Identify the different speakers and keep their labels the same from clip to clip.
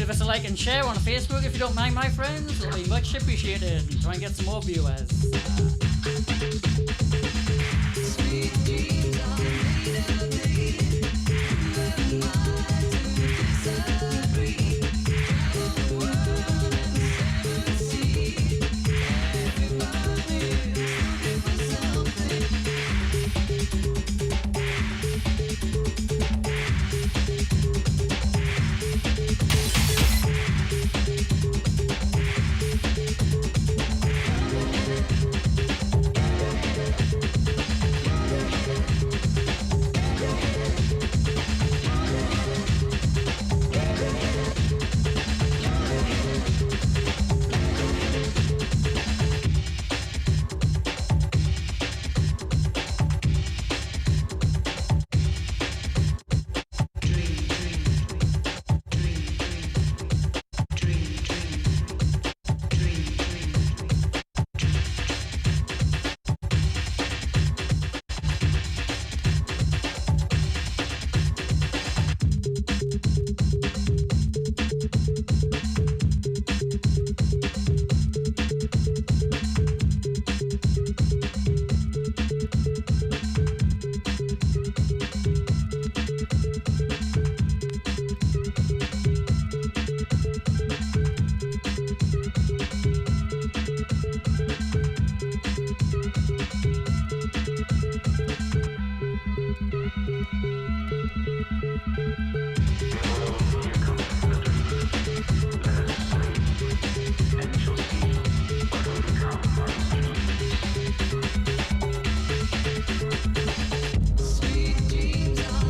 Speaker 1: Give us a like and share on Facebook if you don't mind, my friends. It'll be much appreciated. Try and get some more viewers.
Speaker 2: Sweet dreams are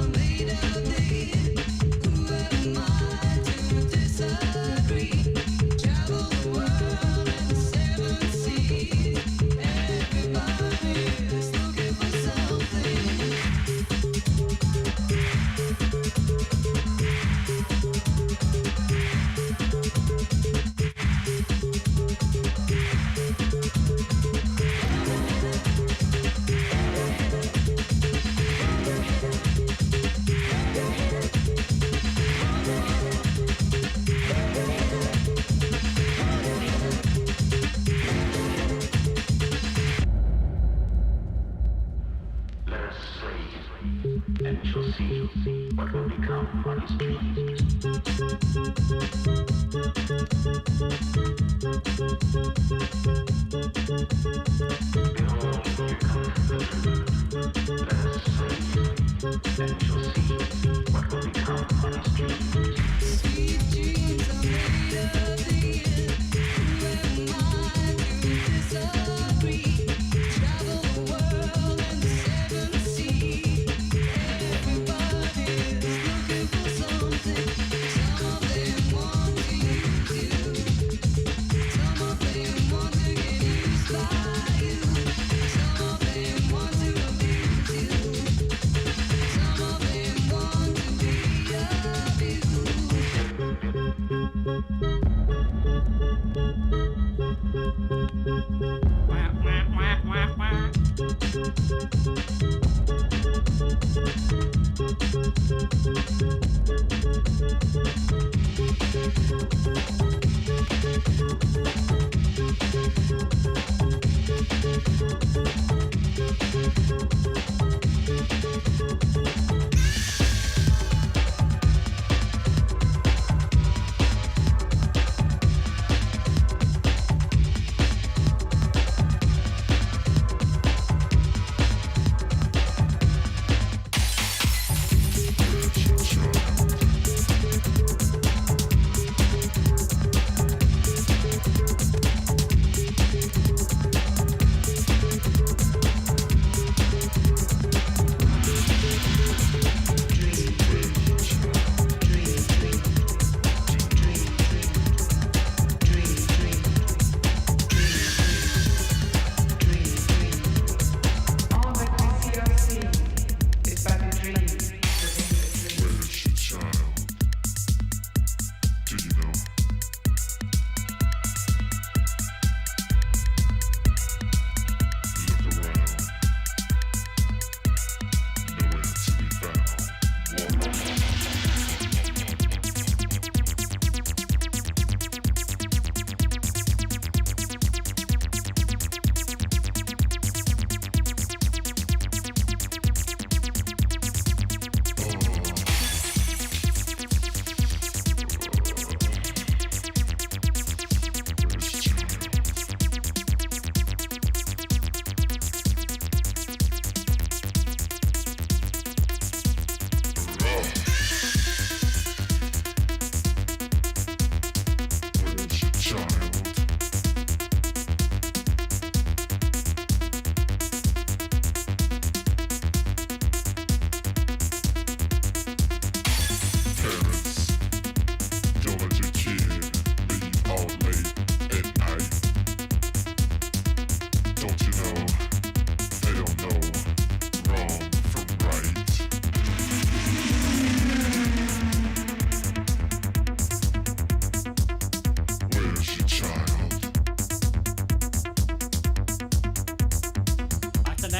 Speaker 2: made of these. Who am I to disagree? Travel the world and the seven seas. Everybody's looking for something.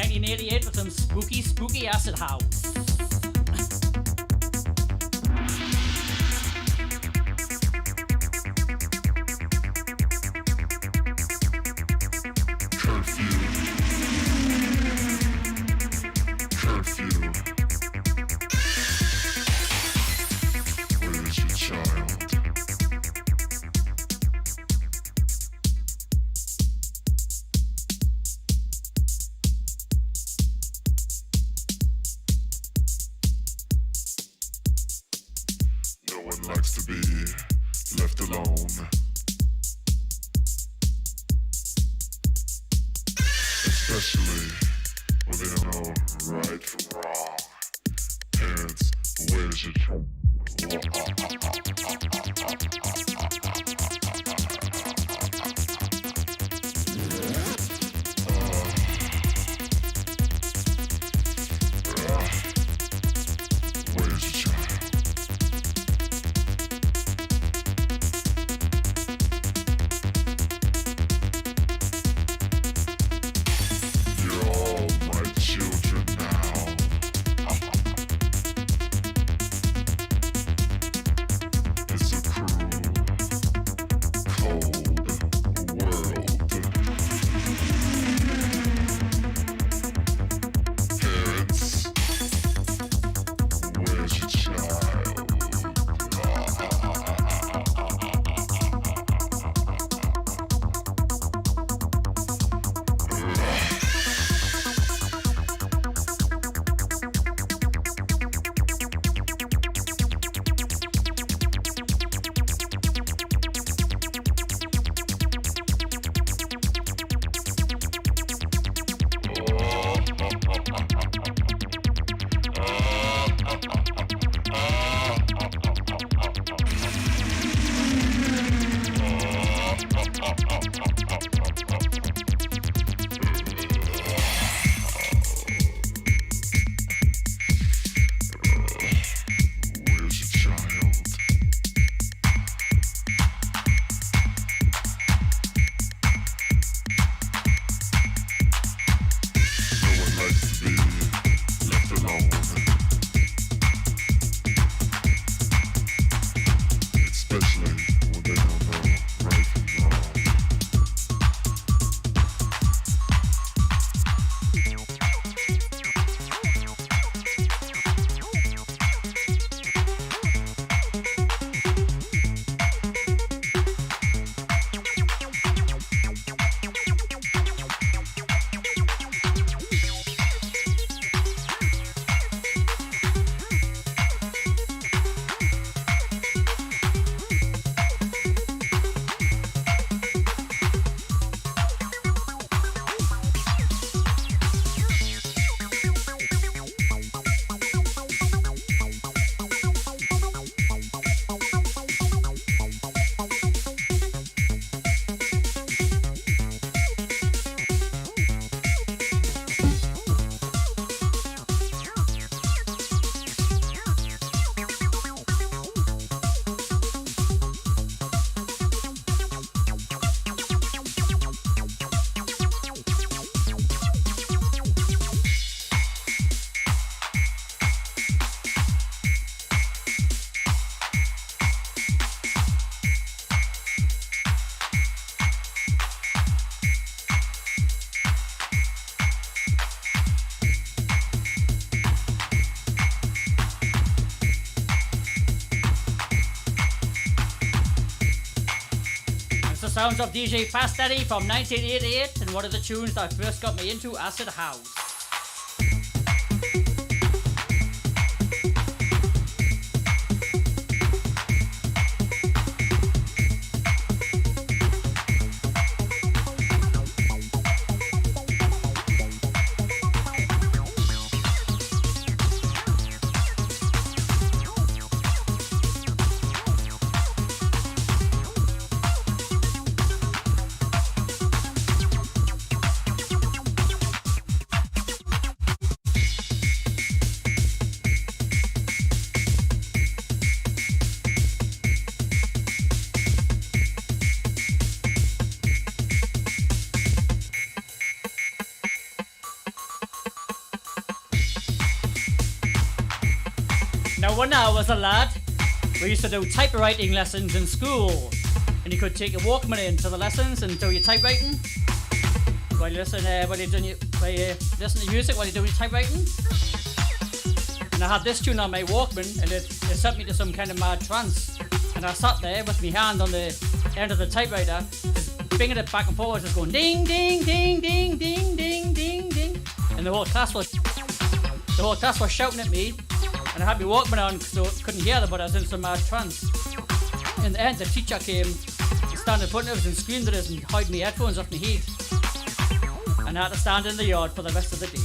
Speaker 1: 1988 with some spooky, spooky acid house. Sounds of DJ Fast Daddy from 1988 and one of the tunes that first got me into acid house. Now, when I was a lad, we used to do typewriting lessons in school. And you could take your Walkman into the lessons and do your typewriting. While you listen, while you listen to music while you're doing your typewriting. And I had this tune on my Walkman, and it sent me to some kind of mad trance. And I sat there with my hand on the end of the typewriter, just binging it back and forward, just going ding, ding, ding, ding, ding, ding, ding, ding. And the whole class was shouting at me, and I had my Walkman on, so I couldn't hear them, but I was in some mad trance. In the end, the teacher came, stand in front of us and screamed at us and hid my headphones off my head. And I had to stand in the yard for the rest of the day.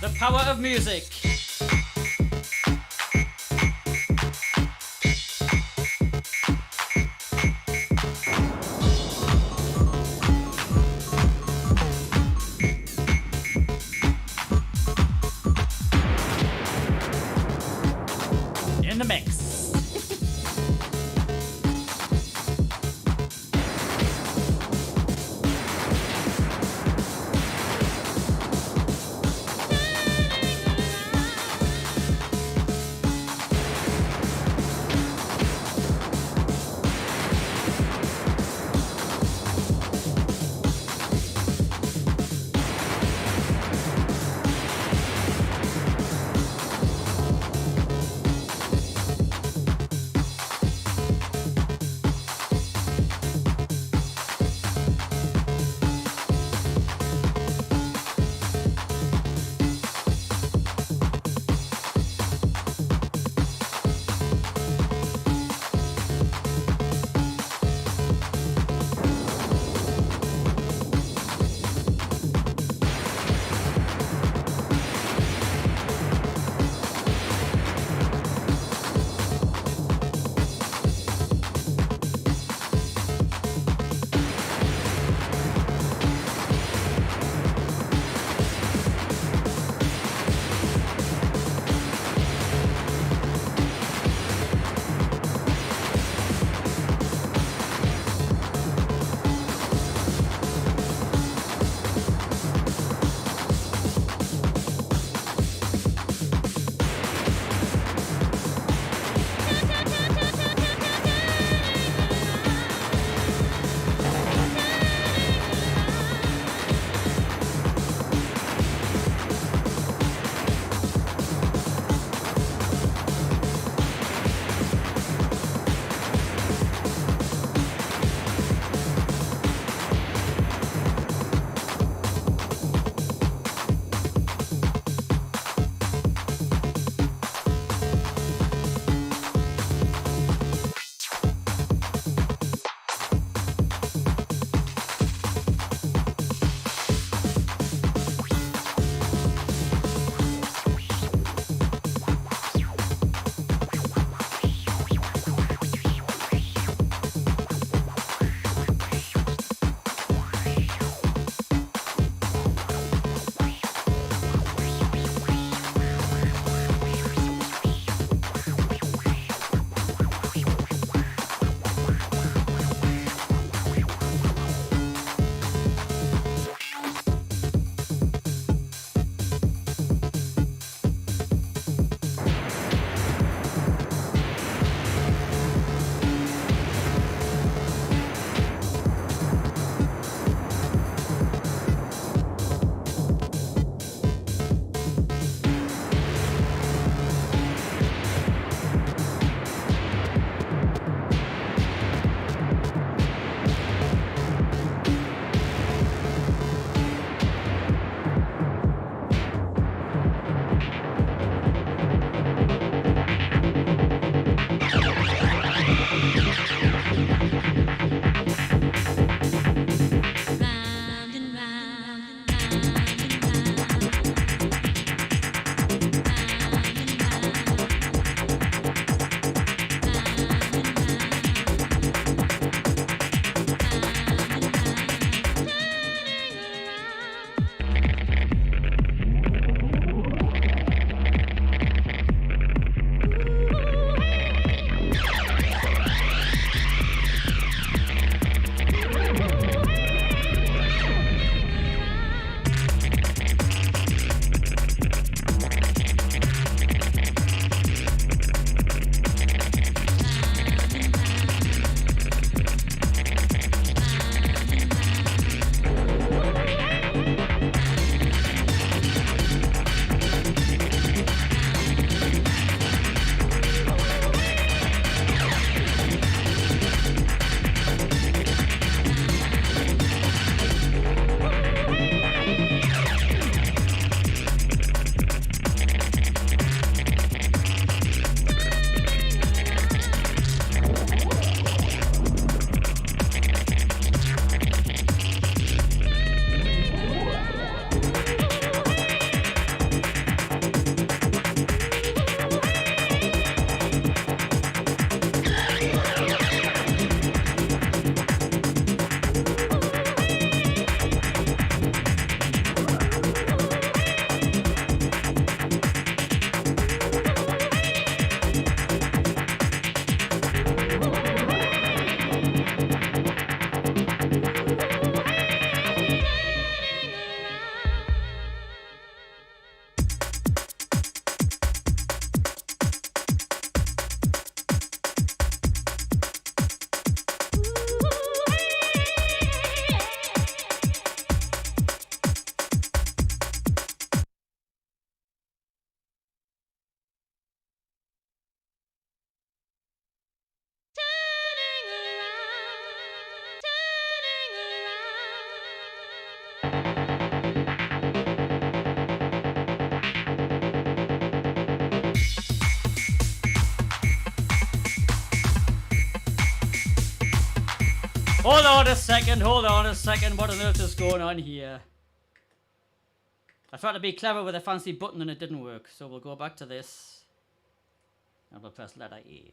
Speaker 1: The power of music. In the mix. Hold on a second, what on earth is going on here? I tried to be clever with a fancy button and it didn't work, so we'll go back to this. And we'll press letter E.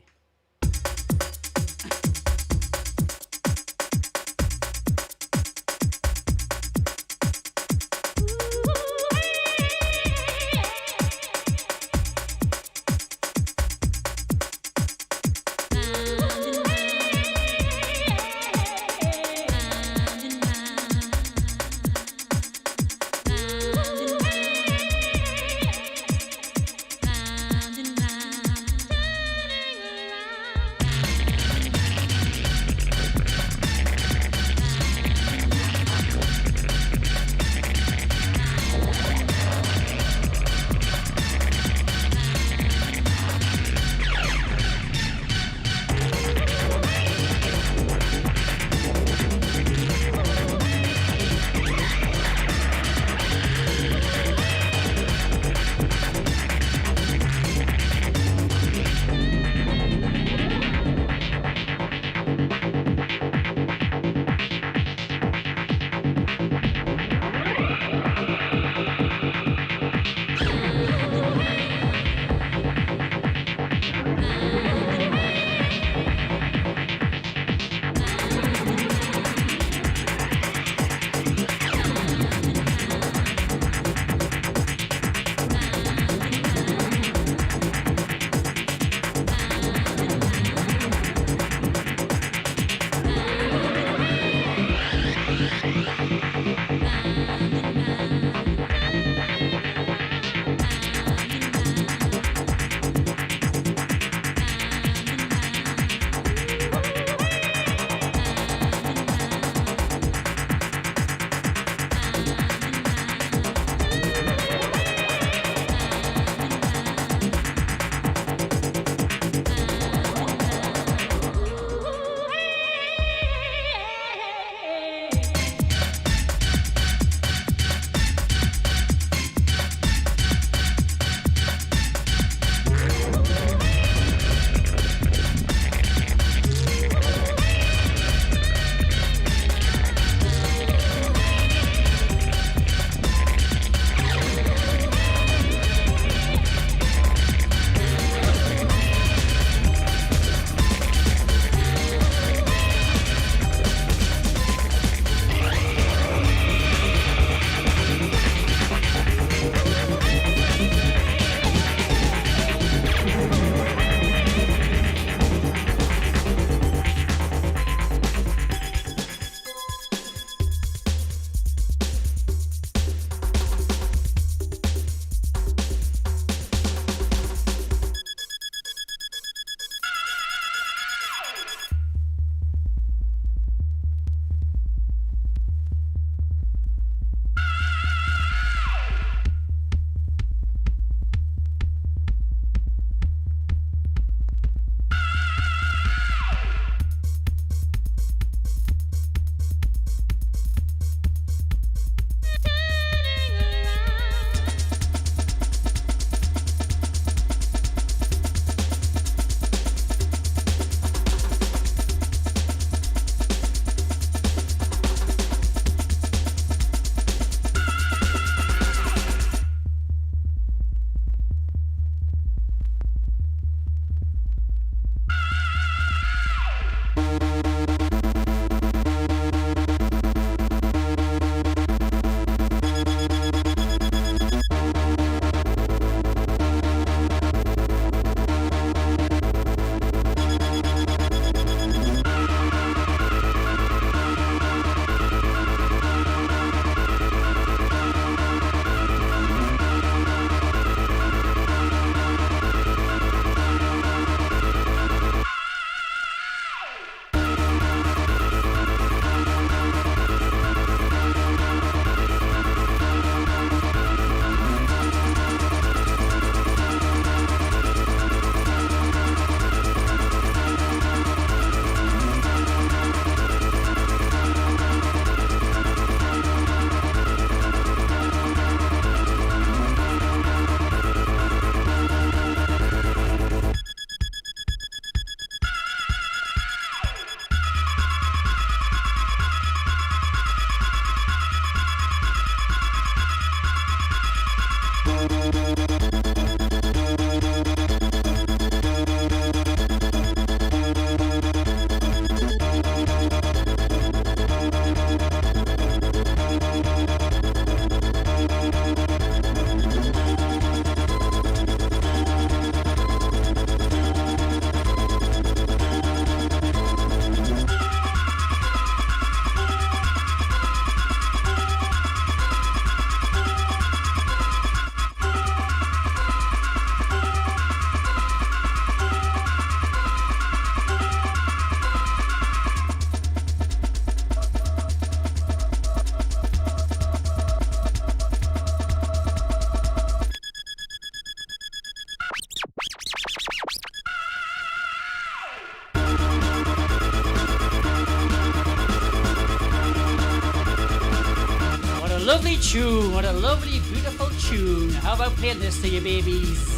Speaker 1: tune. What a lovely, beautiful tune. How about playing this to you babies?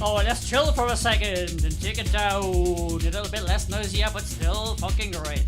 Speaker 1: Oh, let's chill for a second and take it down. A little bit less noisier, but still fucking great.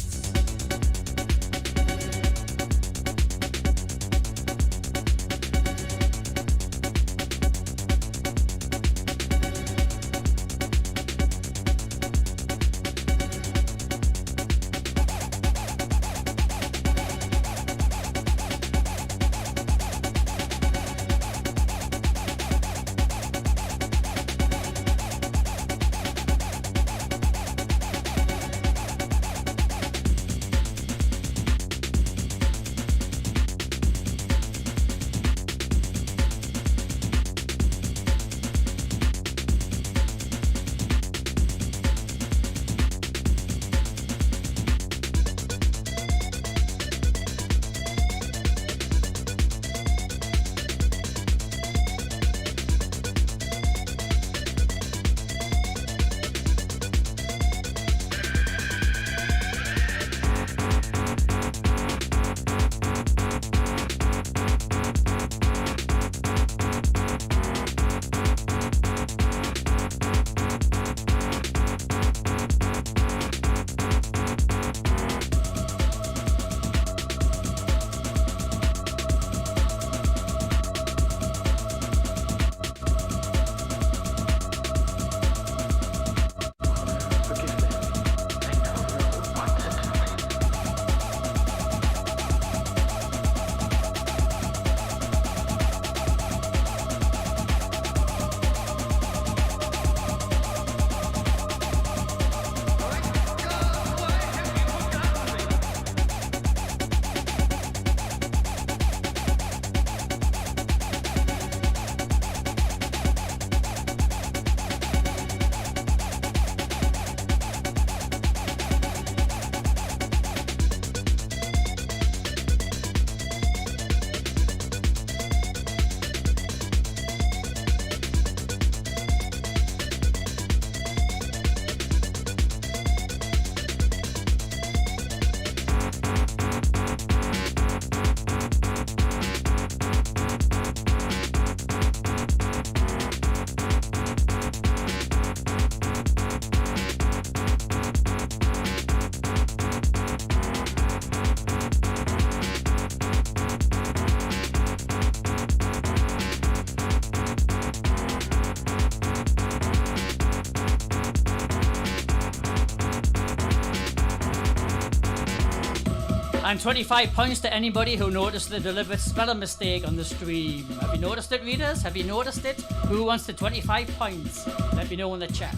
Speaker 1: And 25 points to anybody who noticed the deliberate spelling mistake on the stream. Have you noticed it, readers? Have you noticed it? Who wants the 25 points? Let me know in the chat.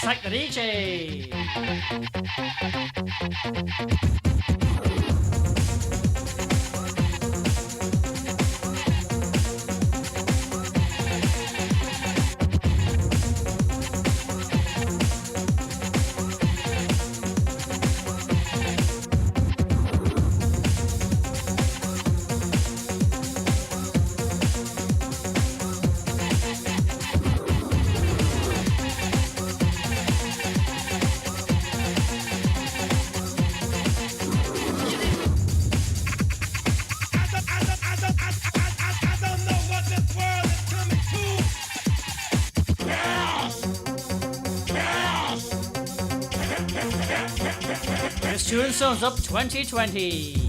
Speaker 1: Psych the DJ. Tune Songs Up 2020.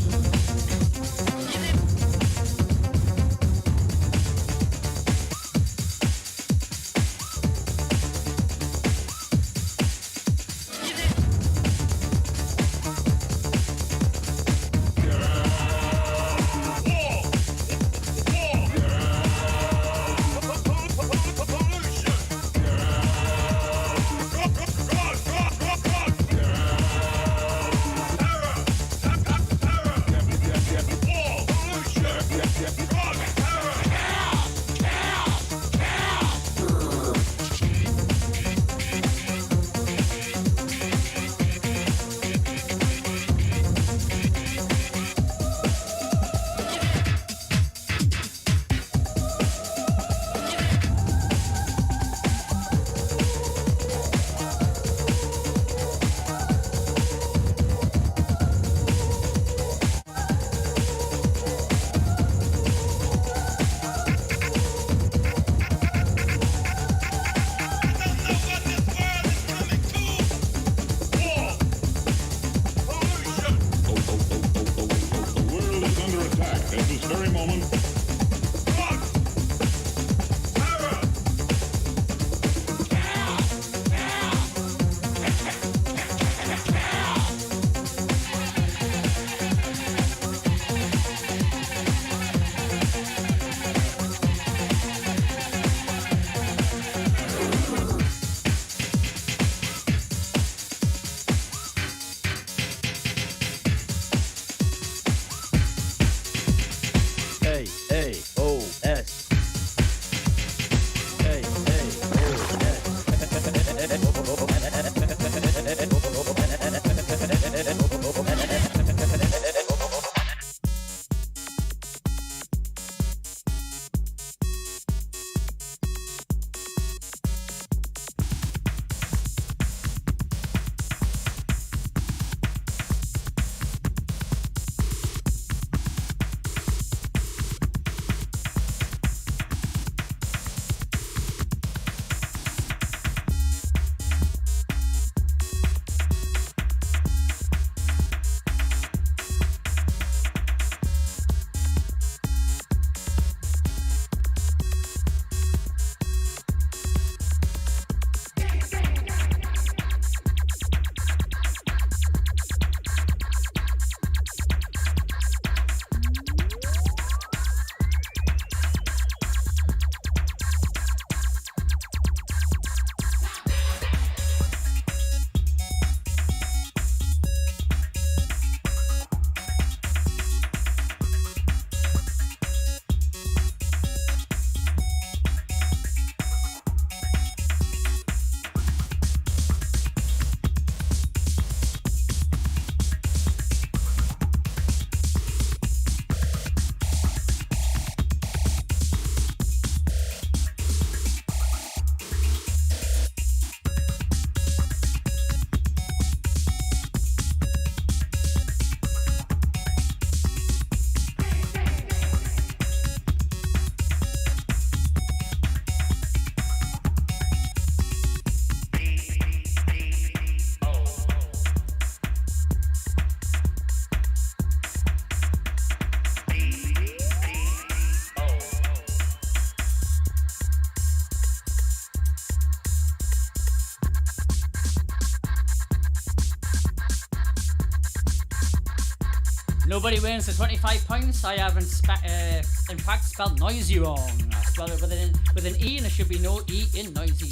Speaker 1: Nobody wins the 25 points. I have in fact spelled noisy wrong. I spelled it with an E and there should be no E in noisy.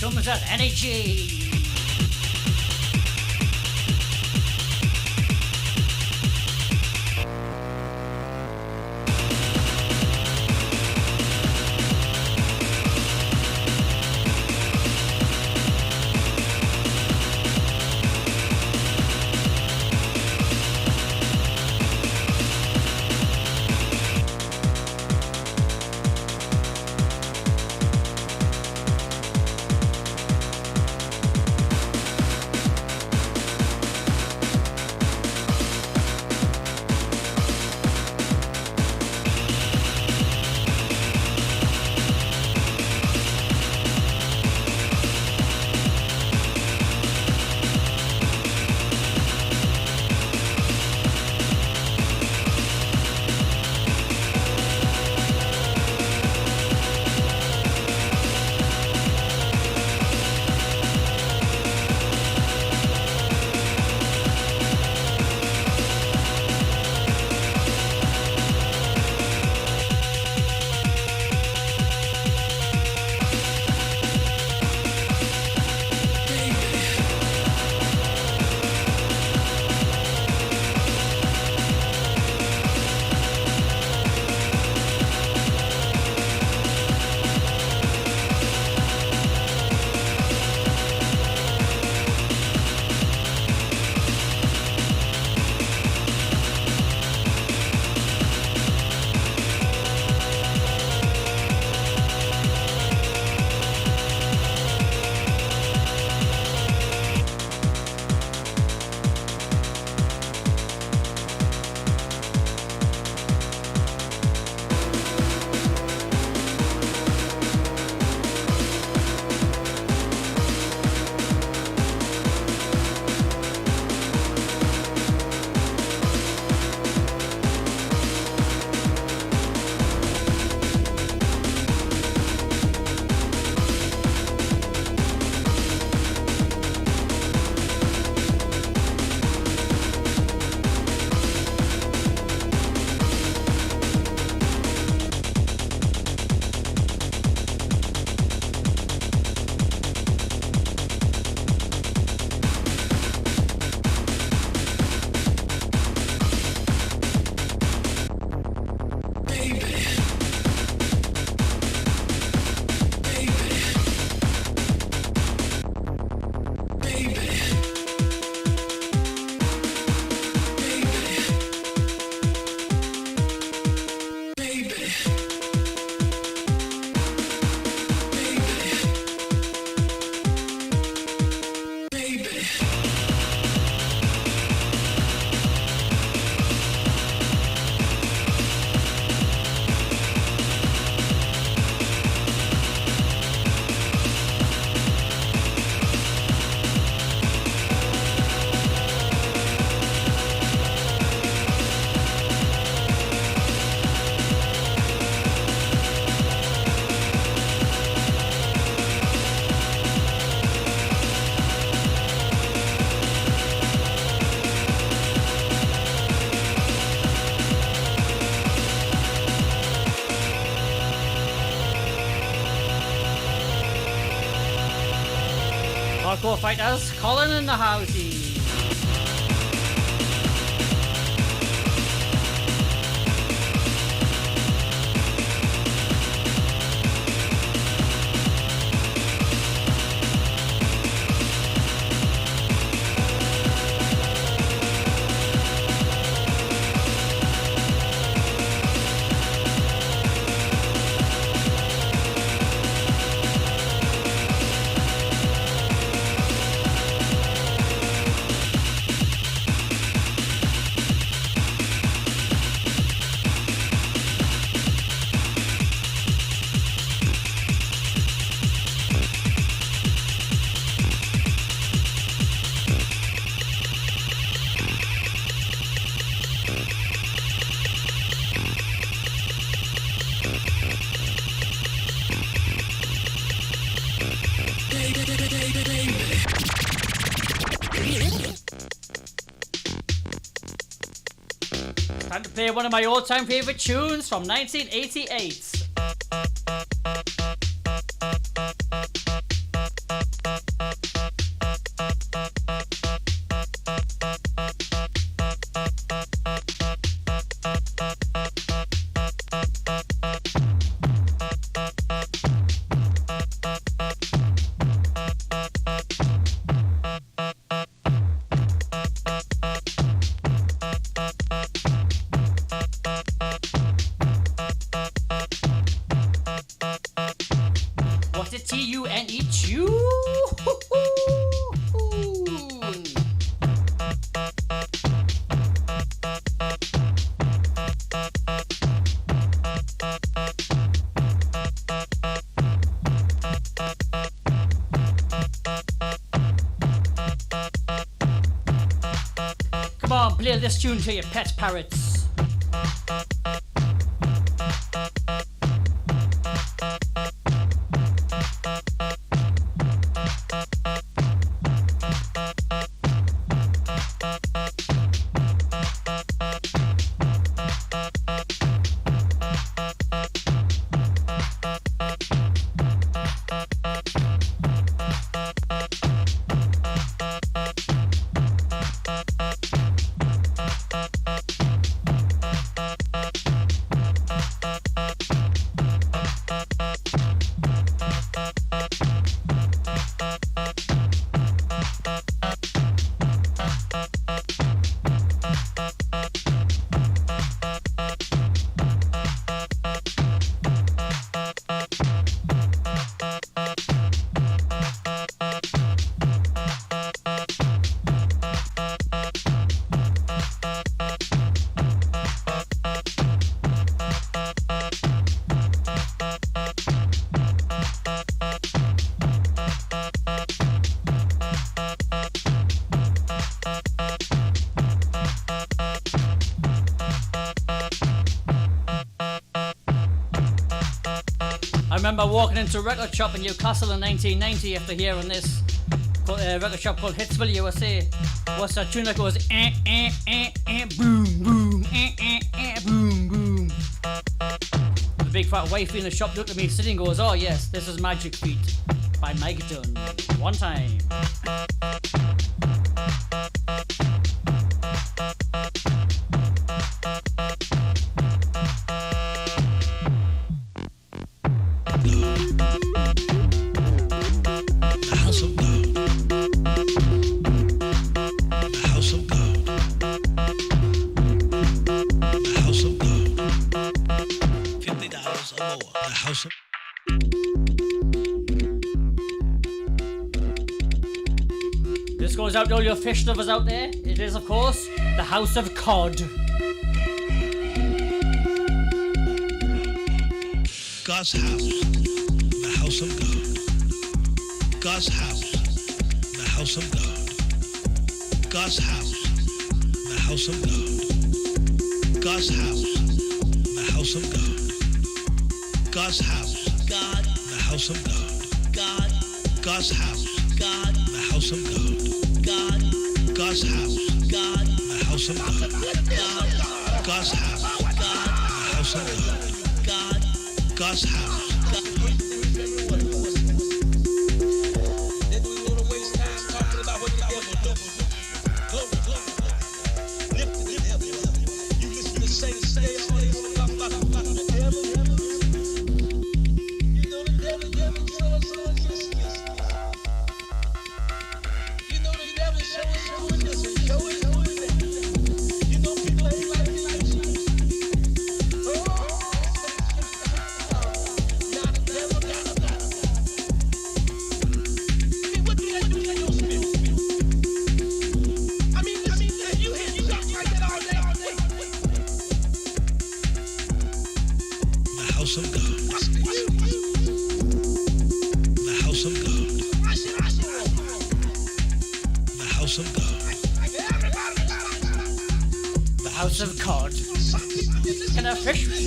Speaker 1: comes that energy. Hardcore fighters, Colin in the housey. Time to play one of my all-time favorite tunes from 1988. tune. Come on, play this tune to your pet parrots. I remember walking into a record shop in Newcastle in 1990 after hearing this record shop called Hitsville, USA. What's that tune that goes boom boom boom boom? The big fat wifey in the shop looked at me sitting and goes, oh yes, this is Magic Feet by Mike Dunn. One time. This goes out to all your fish lovers out there. It is, of course, the House of Cod.
Speaker 3: God's house, the house of God. God's house, the house of God. God's house, the house of God. God's house, the house of God. God's house, God, the house of God. God, God's house, God, the house of God. God, God's house, God, the house of God. God, God's house, God, the house of God. God, God's house.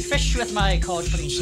Speaker 1: Fish with my cod, please.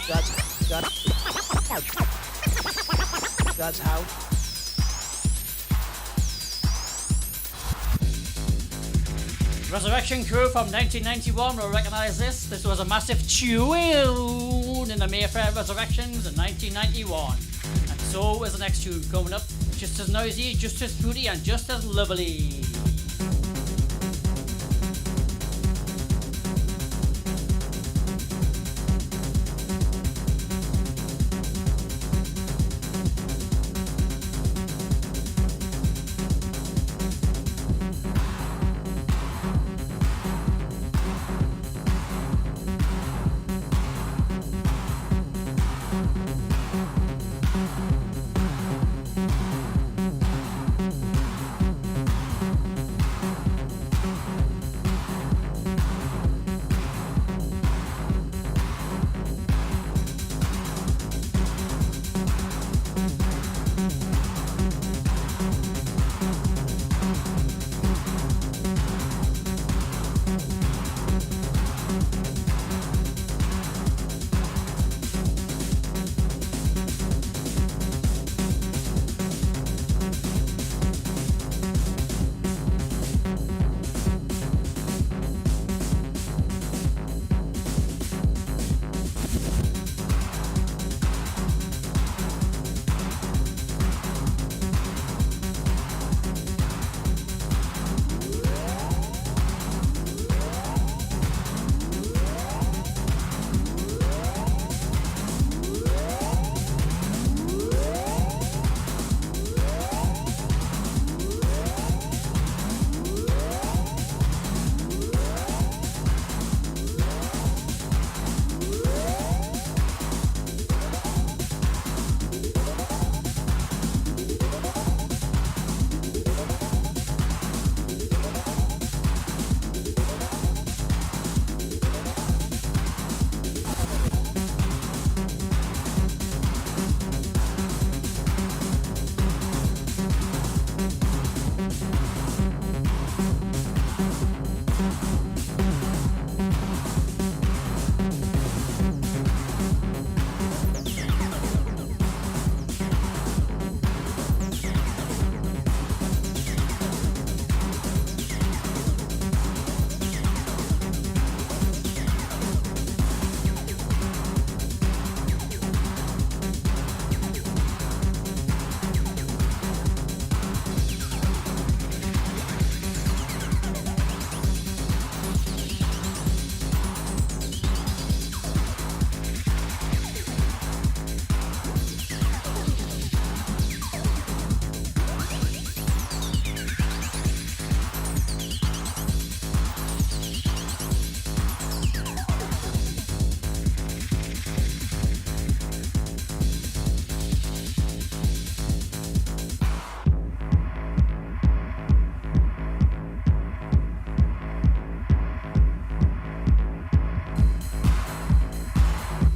Speaker 1: God's house.
Speaker 3: God's house.
Speaker 1: Resurrection Crew from 1991 will recognise this. This was a massive tune in the Mayfair Resurrections in 1991. And so is the next tune coming up. Just as noisy, just as booty, and just as lovely.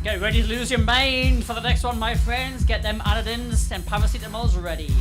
Speaker 1: Get ready to lose your mind for the next one, my friends. Get them anodins and paracetamols ready.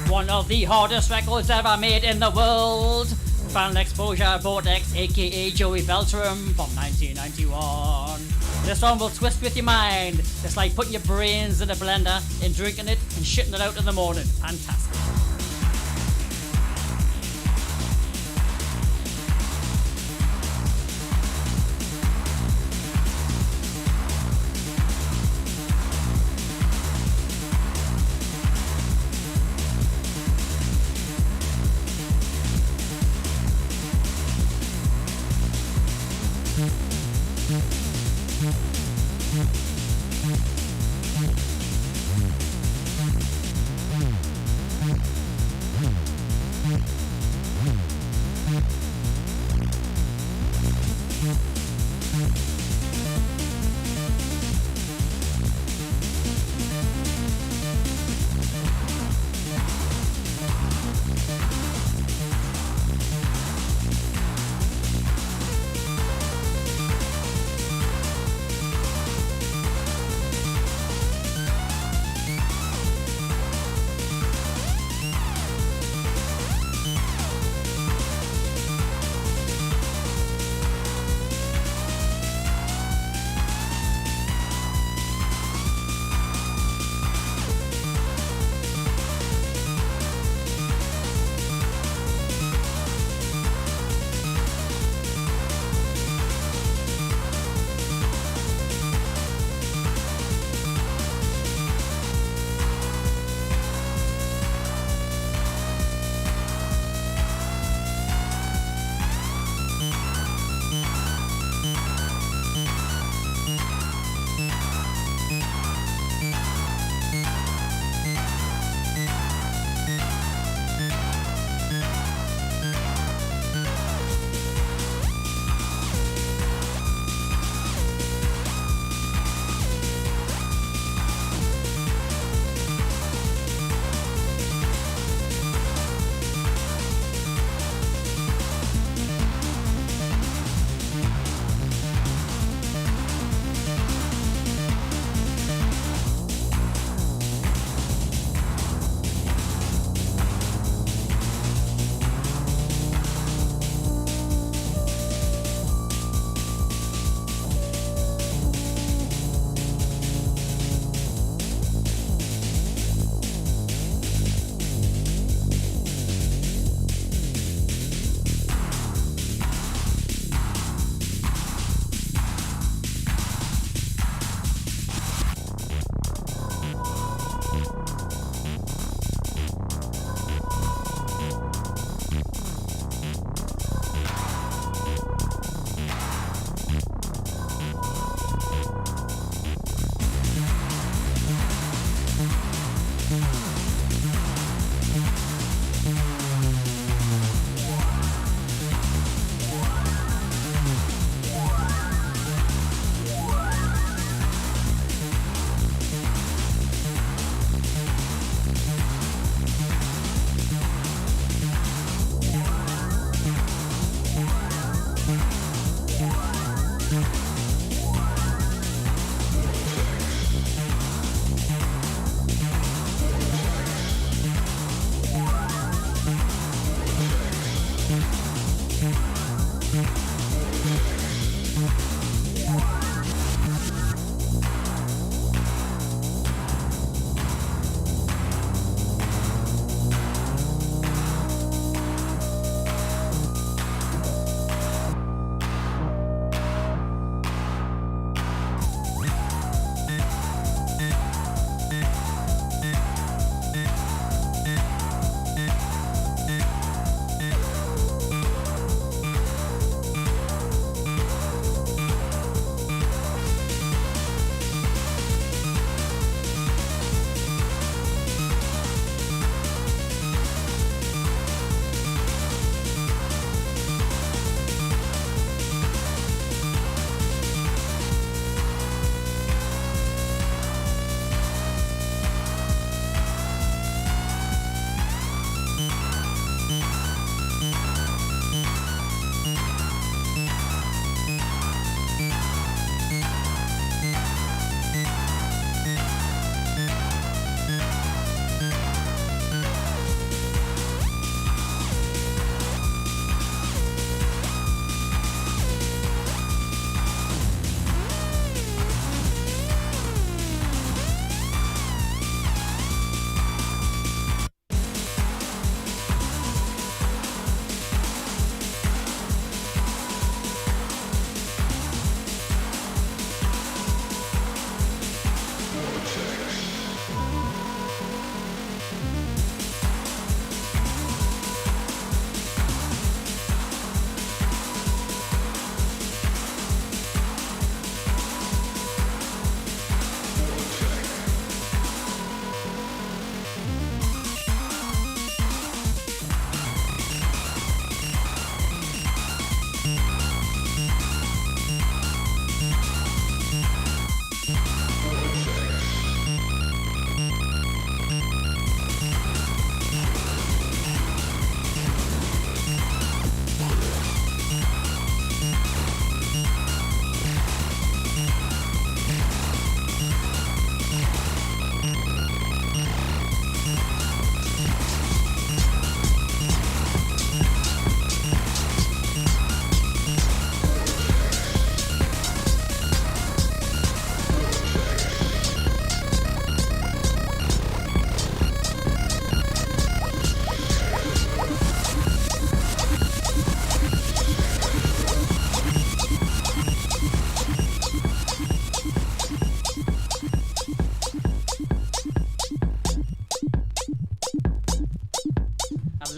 Speaker 1: One of the hardest records ever made in the world. Final Exposure Vortex, aka Joey Beltram from 1991. This one will twist with your mind. It's like putting your brains in a blender and drinking it and shitting it out in the morning. Fantastic.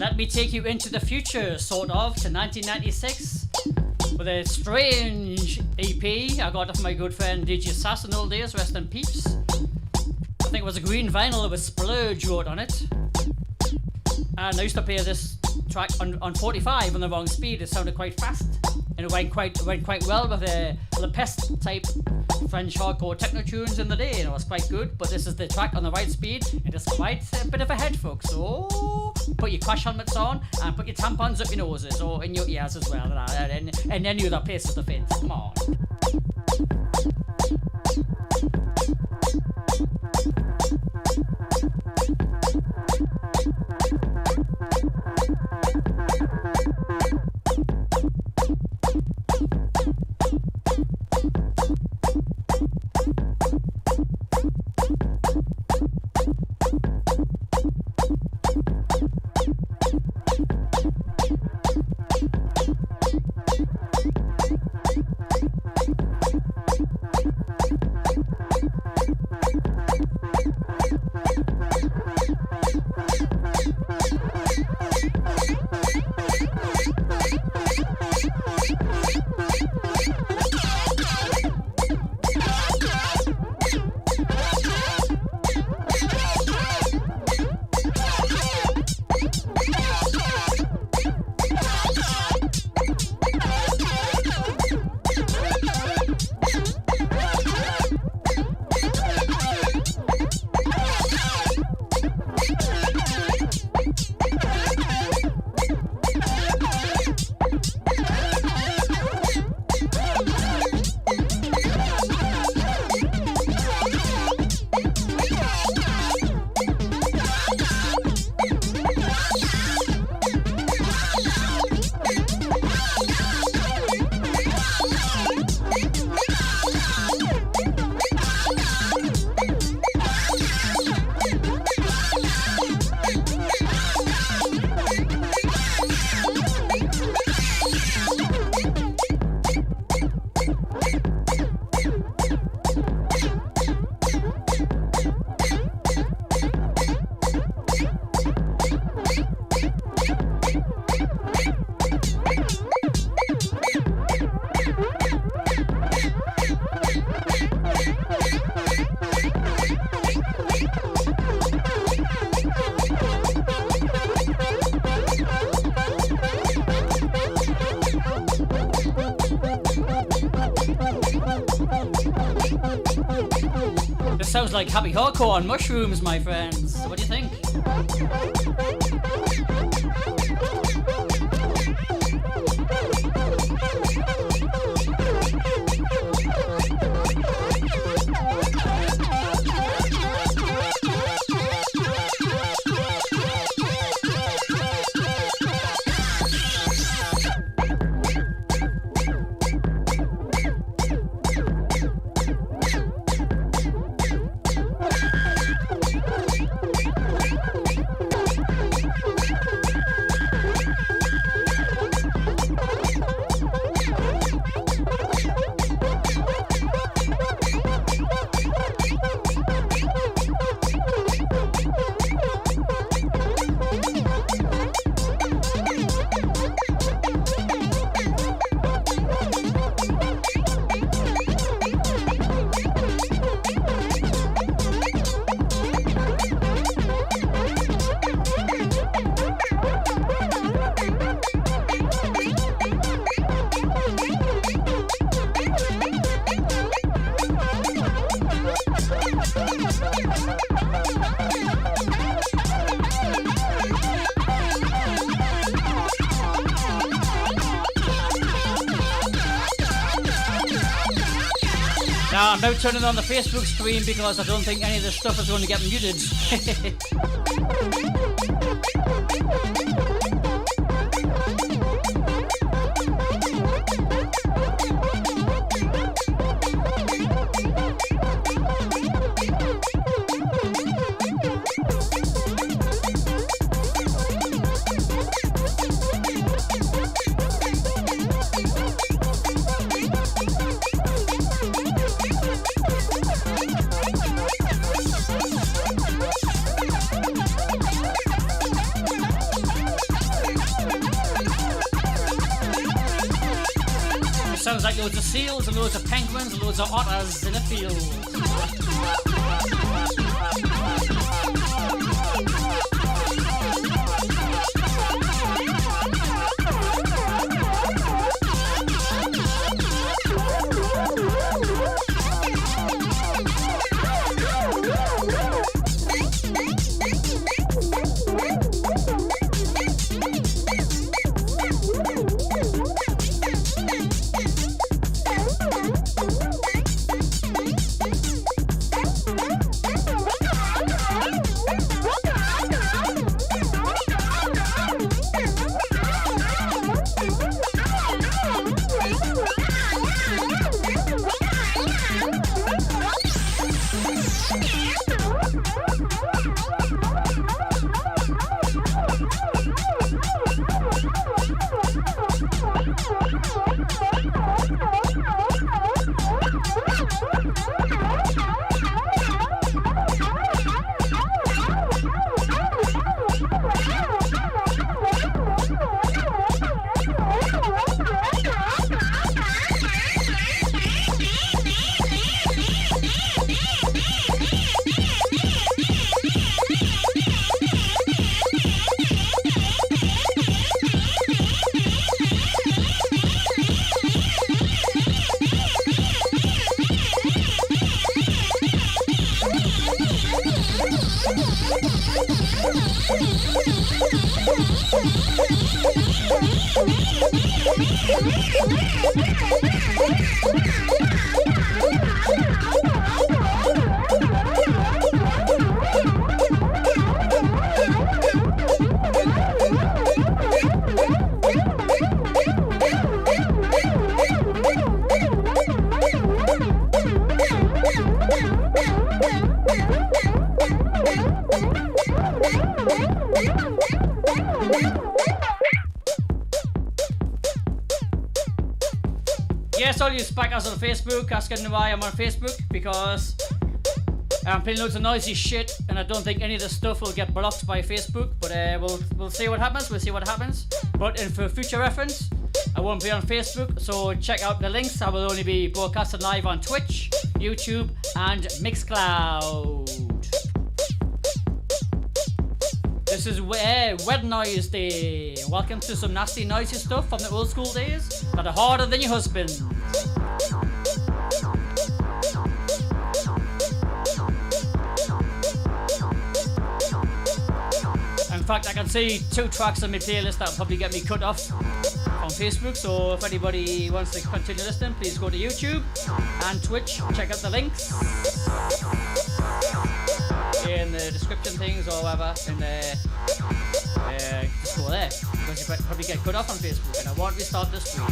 Speaker 1: let me take you into the future, sort of, to 1996 with a strange EP I got off my good friend DJ Sass in the old days, rest in peace. I think it was a green vinyl with Splurge wrote on it. And I used to play this track on 45 on the wrong speed. It sounded quite fast, and it went quite well with the Pest type French hardcore techno tunes in the day, and it was quite good. But this is the track on the right speed, and it's quite a bit of a head fuck. So put your crash helmets on and put your tampons up your noses or in your ears as well, and any other places to fit. Come on. Sounds like happy hardcore on mushrooms, my friends. What do you think? Now, I'm now turning on the Facebook stream because I don't think any of this stuff is going to get muted. loads of seals and loads of penguins and loads of otters in the field. Yes, all you spackers on Facebook asking why I'm on Facebook, because I'm playing loads of noisy shit and I don't think any of the stuff will get blocked by Facebook, but we'll see what happens. We'll see what happens. But for future reference, I won't be on Facebook, so check out the links. I will only be broadcasting live on Twitch, YouTube and Mixcloud. This is WedNOISEday. Welcome to some nasty noisy stuff from the old school days that are harder than your husband. In fact, I can see 2 tracks on my playlist that will probably get me cut off on Facebook, so if anybody wants to continue listening, please go to YouTube and Twitch. Check out the links in the description things or whatever, and just go there, because you probably get cut off on Facebook, and I won't restart the stream.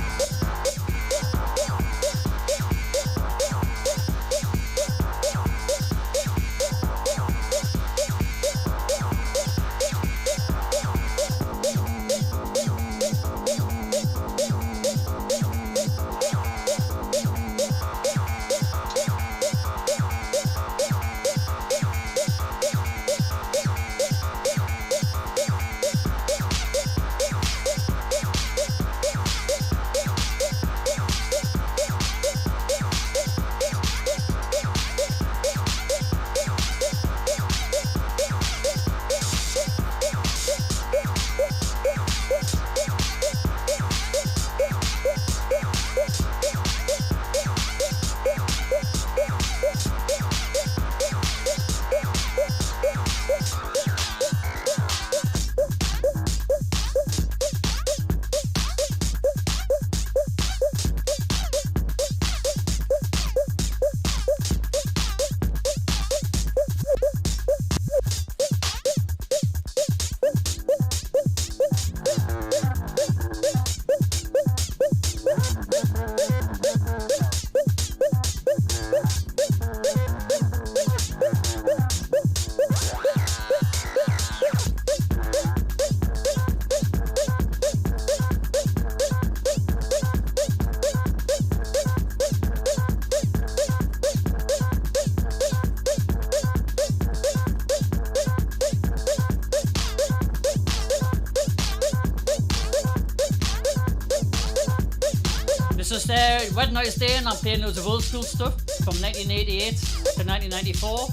Speaker 1: WedNOISEday, and I'm playing loads of old school stuff from 1988 to 1994.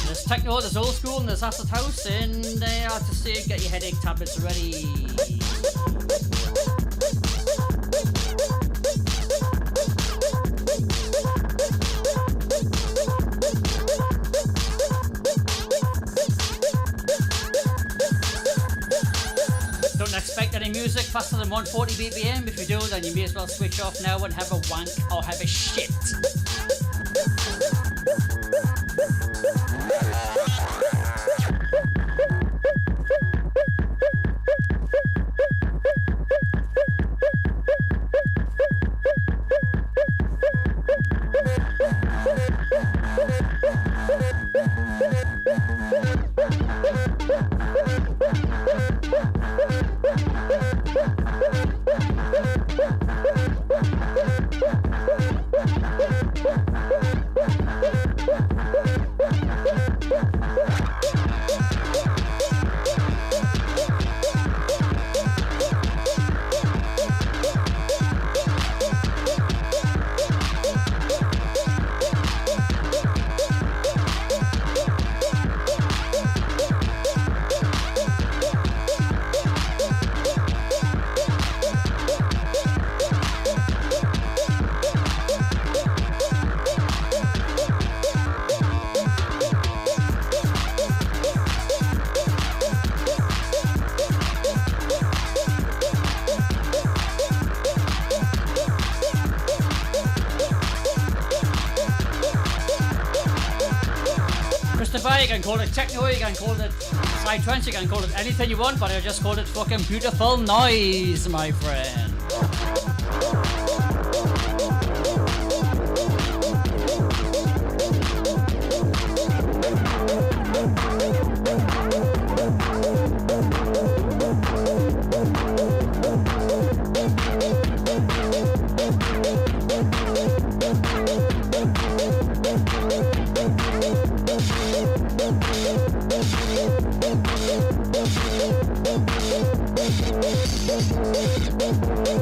Speaker 1: There's techno, there's old school, and there's acid house, and I'll just say get your headache tablets ready. Don't expect any music faster than 140 BPM. If you do, then you may as well switch off now and have a wank or have a shit. You can call it techno, you can call it side trance, you can call it anything you want, but I just called it fucking beautiful noise, my friend.
Speaker 2: We'll be right back.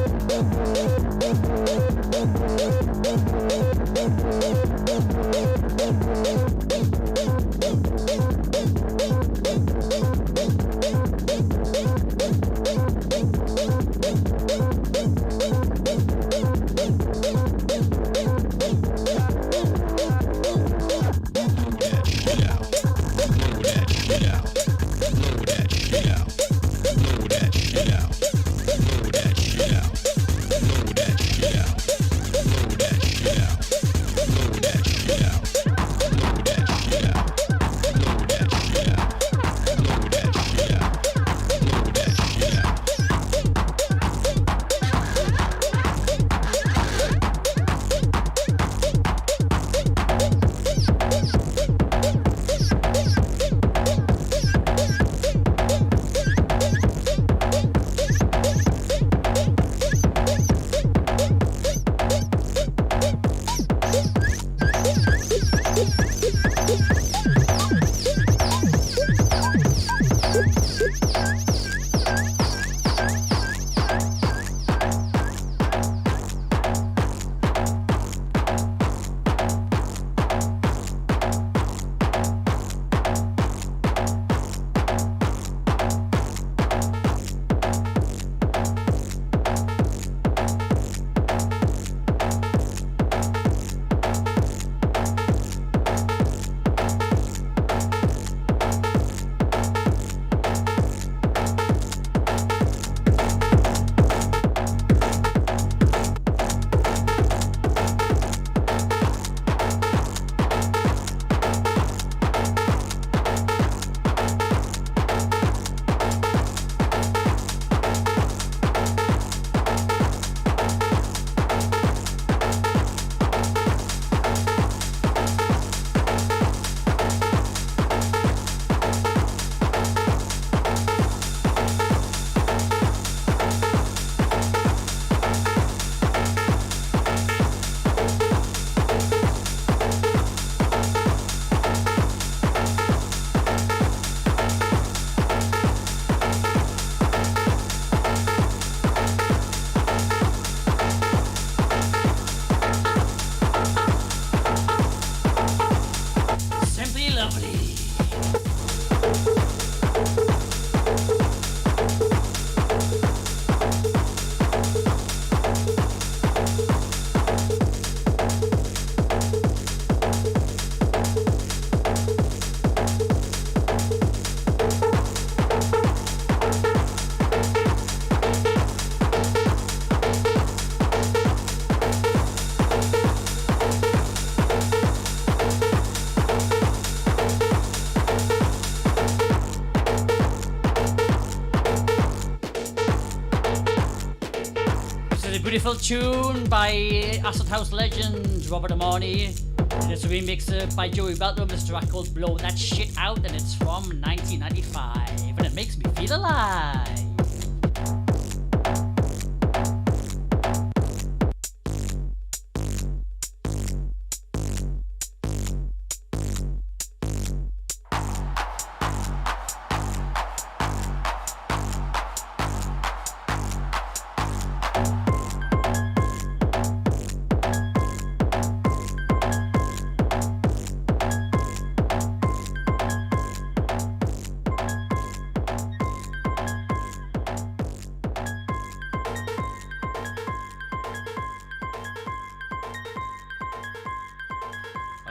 Speaker 1: beautiful tune by Acid House legend Robert Amani. And it's a remix by Joey Beltram. This track called Blow That Shit Out, and it's from 1995. And it makes me feel alive.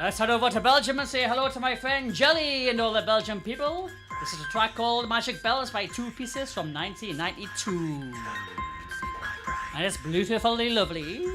Speaker 1: Let's head over to Belgium and say hello to my friend Jelly and all the Belgian people. This is a track called Magic Bells by Two Pieces from 1992. And it's beautifully lovely.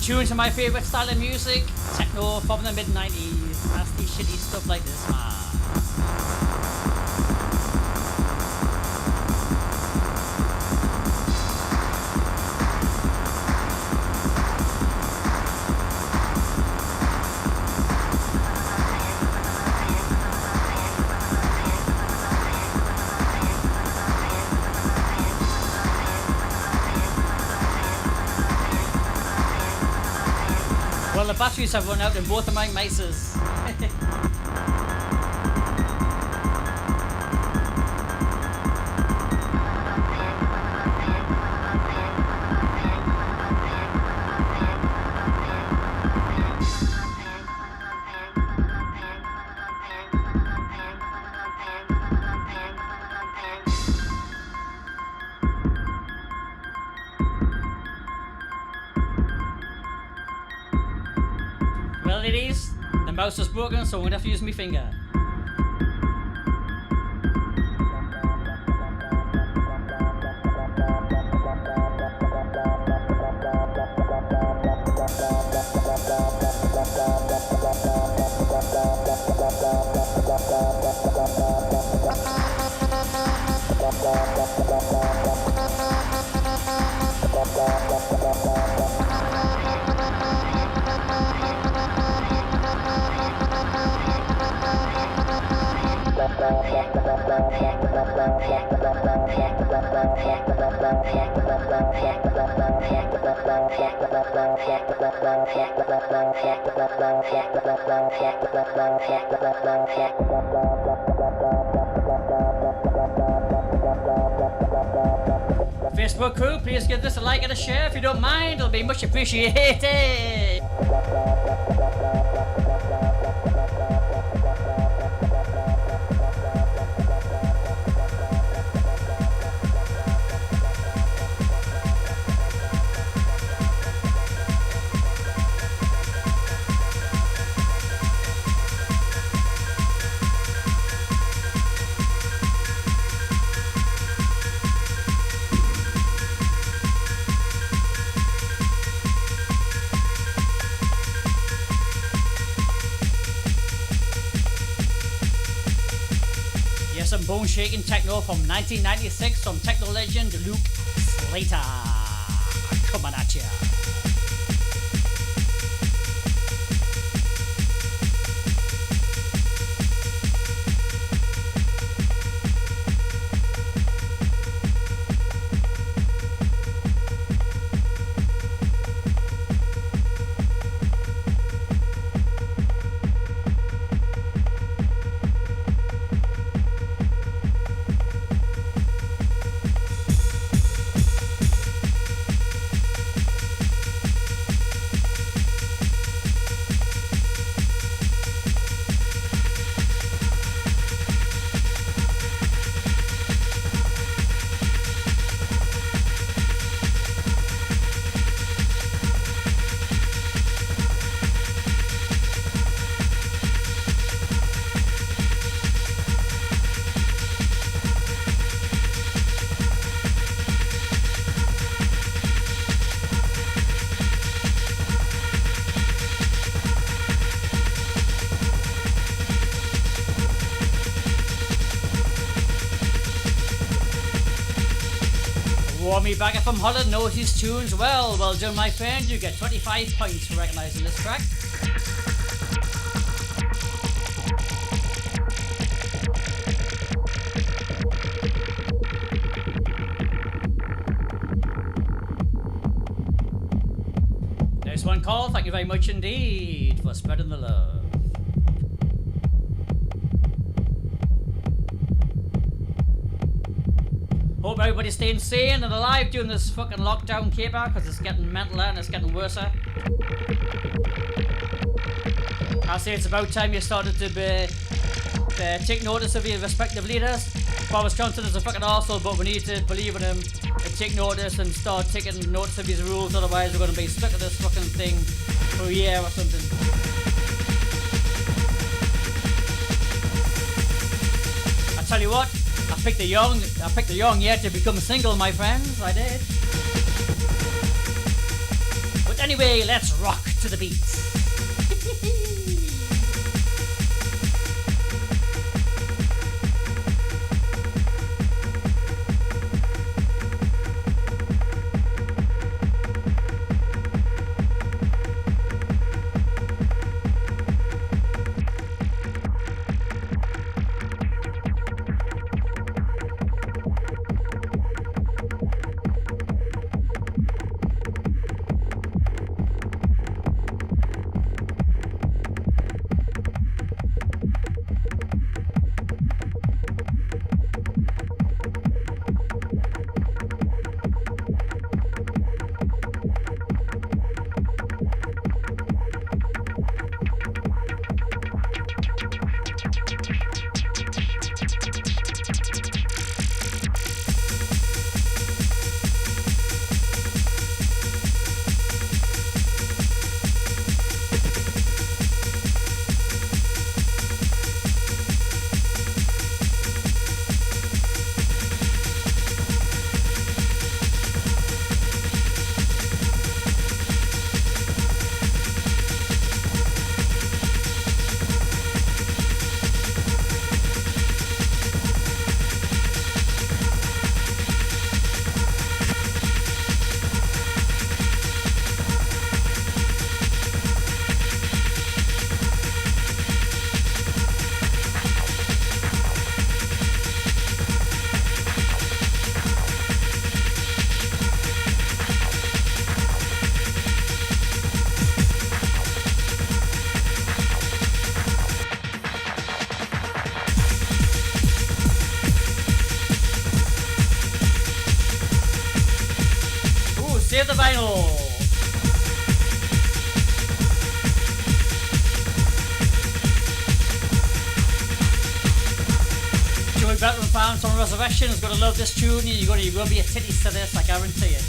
Speaker 1: Tune to my favourite style of music, techno from the mid-90s, nasty shitty stuff like this, man. Well, the batteries have run out in both of my mices. Well, ladies, the mouse is broken, so I'm gonna have to use my finger. Facebook crew, please give this a like and a share if you don't mind, it'll be much appreciated. Some bone-shaking techno from 1996 from techno legend Luke Slater. Coming at ya. Warmy Bagger from Holland knows his tunes well. Well done, my friend. You get 25 points for recognising this track. There's one call. Thank you very much indeed for spreading the love. Hope everybody's staying sane and alive during this fucking lockdown caper, because it's getting mental and it's getting worse. I say it's about time you started to take notice of your respective leaders. I was counted as a fucking arsehole, but we need to believe in him and take notice and start taking notice of his rules, otherwise we're going to be stuck at this fucking thing for a year or something. I tell you what, I picked the young yet to become single, my friends. I did. But anyway, let's rock to the beats. Save the vinyl. Joey Beltran fans on Resurrection is going to love this tune. You're going to rub your titties to this, I guarantee it.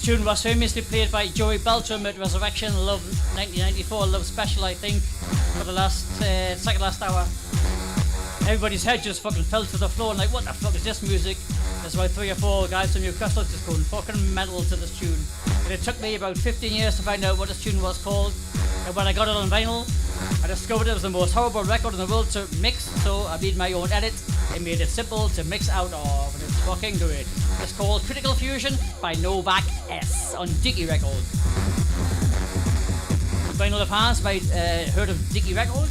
Speaker 1: Tune was famously played by Joey Beltran at Resurrection Love 1994 Love Special, I think, for the last second last hour. Everybody's head just fucking fell to the floor and like, what the fuck is this music? There's about 3 or 4 guys from Newcastle just going fucking mental to this tune. And it took me about 15 years to find out what this tune was called. And when I got it on vinyl, I discovered it was the most horrible record in the world to mix, so I made my own edit and made it simple to mix out of, and it's fucking great. It's called Critical Fusion by Novak S on Dicky Records. Vinyl the past might heard of Dicky Records.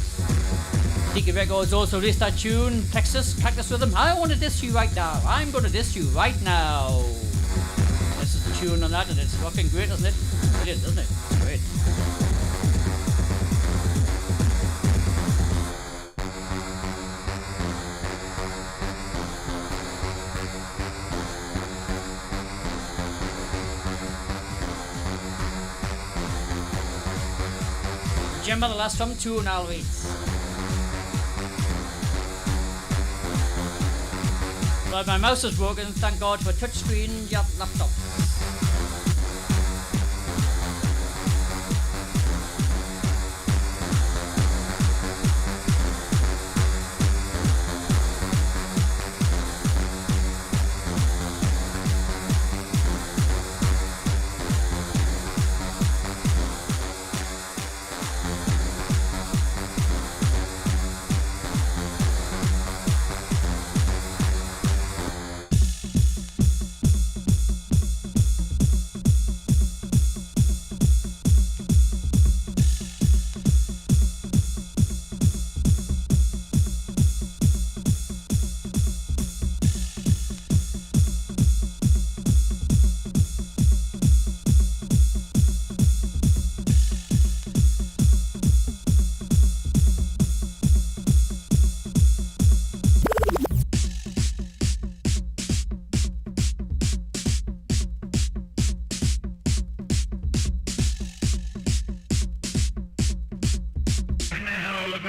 Speaker 1: Dicky Records also released that tune, Texas Cactus Rhythm. I want to diss you right now. I'm going to diss you right now. This is the tune on that, and it's fucking great, isn't it? It is, isn't it? It's great. Remember the last from tune I'll read. But my mouse is broken, thank God for touchscreen laptops.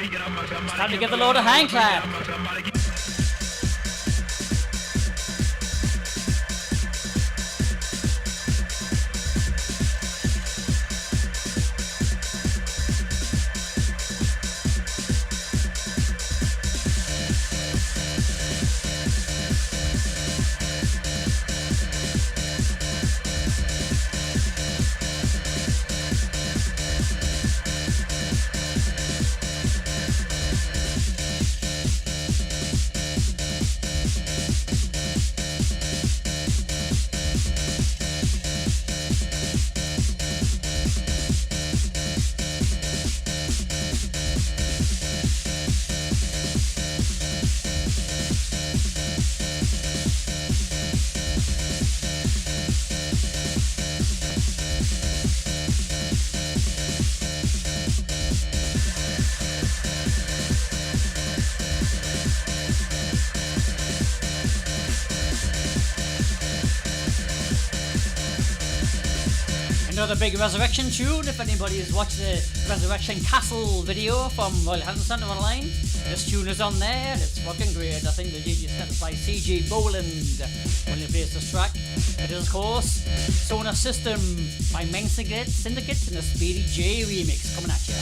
Speaker 1: It's time to give the Lord a hand clap. Another big Resurrection tune. If anybody has watched the Resurrection Castle video from Royal Hanson Centre online, this tune is on there and it's fucking great. I think the DJ set it by CG Boland when he plays this track. It is, of course, Sonar System by Main Syndicate and the Speedy J remix coming at you.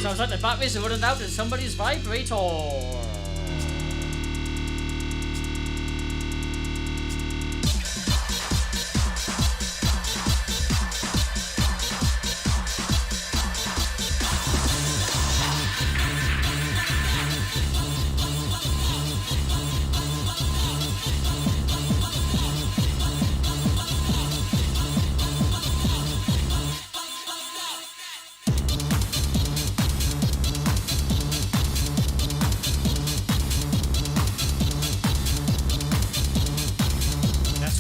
Speaker 1: Sounds like the batteries are running out in somebody's vibrator.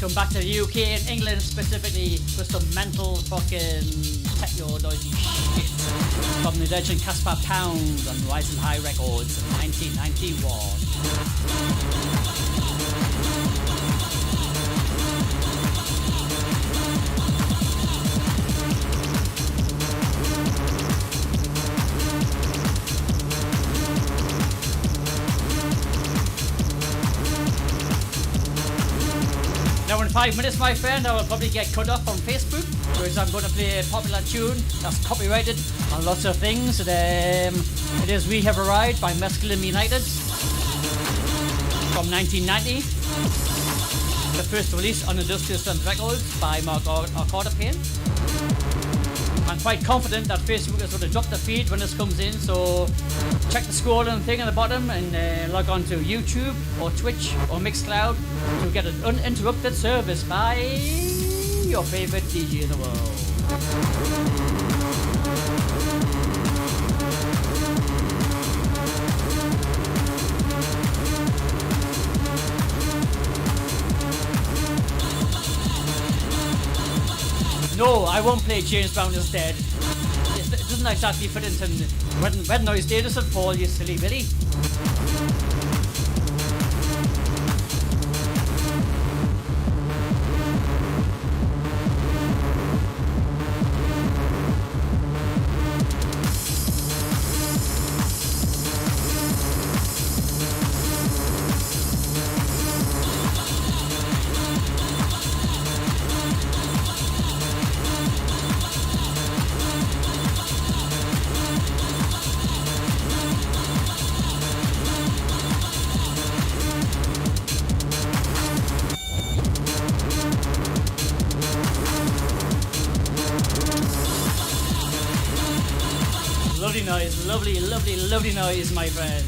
Speaker 1: Come back to the UK and England specifically with some mental fucking techno noisy shit from the legend Caspar Pound on Rising High Records in 1991. Now in 5 minutes, my friend, I will probably get cut off on Facebook because I'm going to play a popular tune that's copyrighted on lots of things. It is We Have Arrived by Mescaline United from 1990. The first release on Industrial Strength Records by Mark Payne. I'm quite confident that Facebook is going to drop the feed when this comes in, so check the scrolling thing at the bottom and log on to YouTube or Twitch or Mixcloud to get an uninterrupted service by your favorite DJ in the world. No, I won't play James Brown is Dead. It doesn't exactly fit into WedNOISEday, does it, Paul, you silly Billy? Lovely noise, lovely noise, my friend.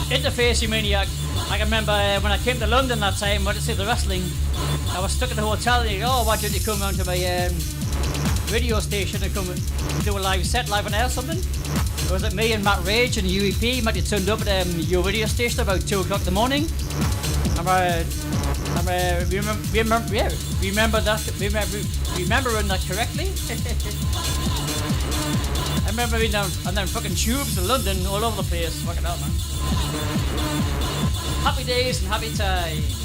Speaker 1: Interface, you maniac. I can remember when I came to London that time, went to see the wrestling. I was stuck at the hotel and they go, oh, why don't you come round to my radio station and come do a live set, live on air or something? It was me and Matt Rage and UEP. Matt had turned up at your radio station about 2 o'clock in the morning. Remembering that correctly. I remember being down on them fucking tubes in London, all over the place. Fucking hell, man. Happy days and happy times.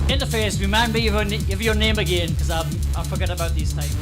Speaker 1: Interface, remind me of your name again, because I forget about these times.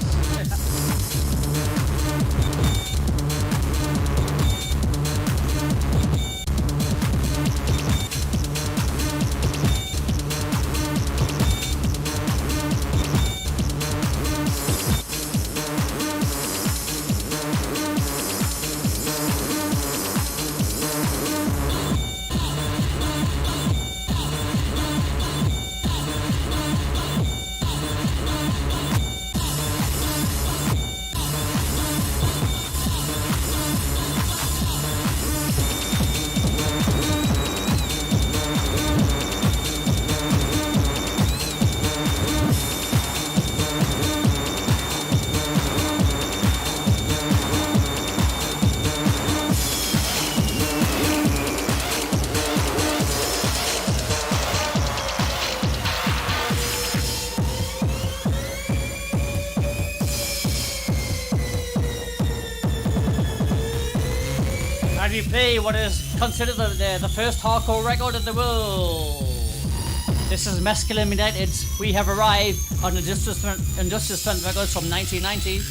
Speaker 1: We play what is considered the first hardcore record in the world. This is Masculine United. We have arrived on Industrial Strength Records from 1990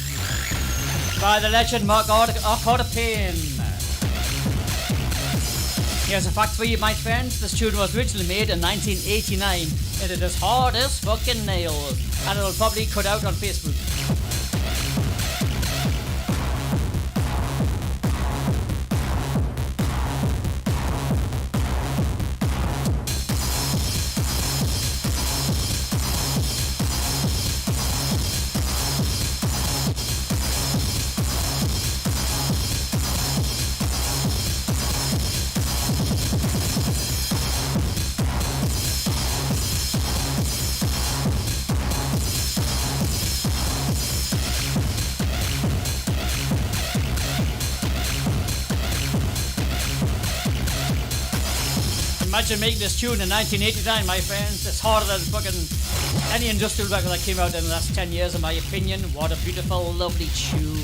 Speaker 1: by the legend Mark Payne. Here's a fact for you, my friends. This tune was originally made in 1989 and it is hard as fucking nails, and it'll probably cut out on Facebook. Imagine making this tune in 1989, my friends. It's harder than fucking any industrial record that came out in the last 10 years, in my opinion. What a beautiful, lovely tune.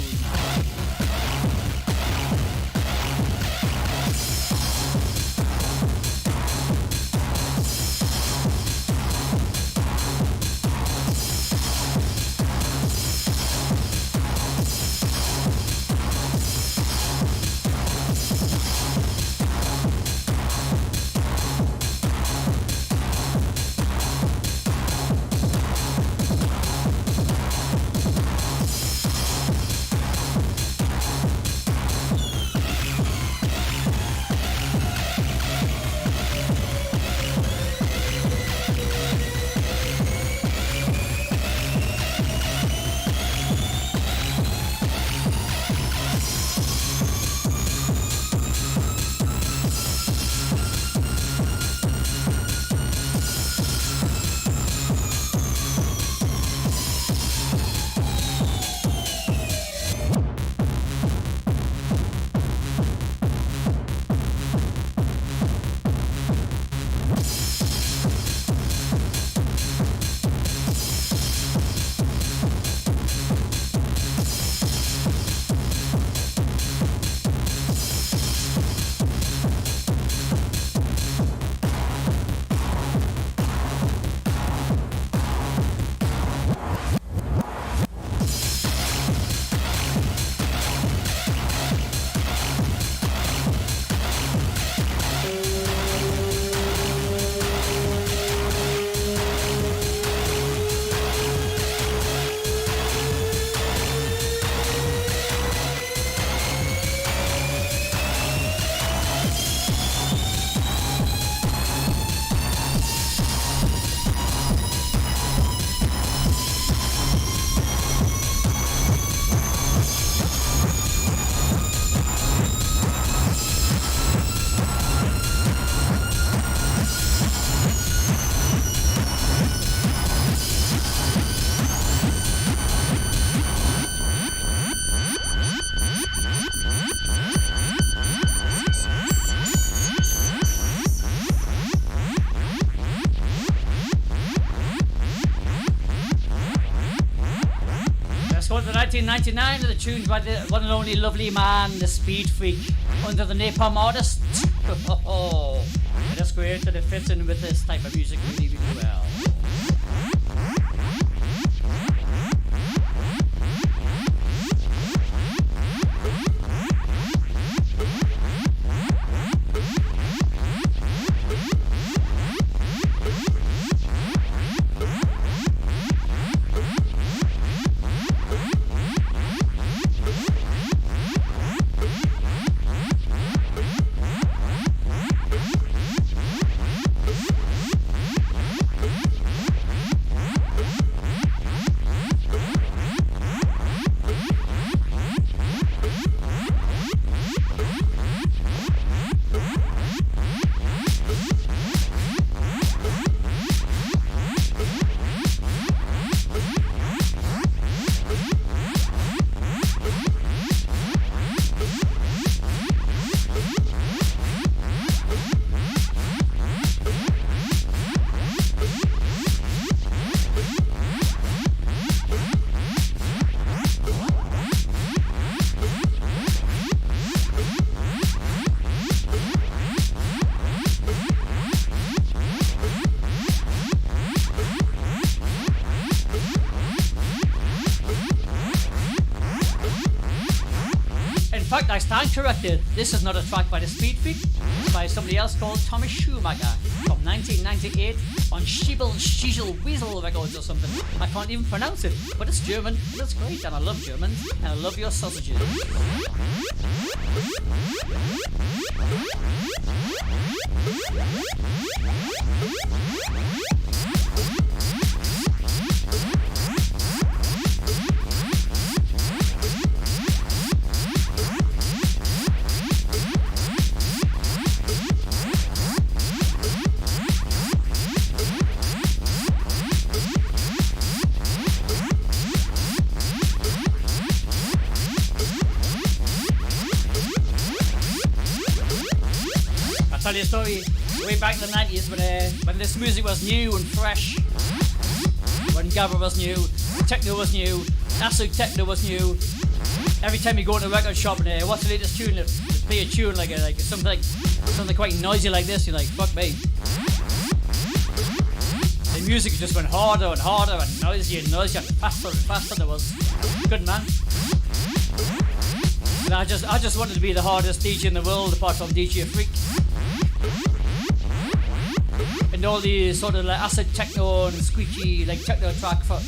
Speaker 1: Going to 1999, the tunes by the one and only lovely man, the Speed Freak, under the Napalm Artist. That's great that it fits in with this type of music really, really well. In fact, I stand corrected. This is not a track by the Speed Freak. It's by somebody else called Thomas Schumacher from 1998 on Schiebel Weasel Records or something. I can't even pronounce it, but it's German and it's great, and I love Germans and I love your sausages. Tell you a story. way back in the 90s when this music was new and fresh, when gabber was new, techno was new, acid techno was new. Every time you go to a record shop and what's the latest tune, they play a tune like something quite noisy like this, you're like, fuck me. The music just went harder and harder and noisier and noisier, faster and faster. It was good, man. And I just wanted to be the hardest DJ in the world apart from DJ Freak. And all these sort of like acid techno and squeaky like techno tracks from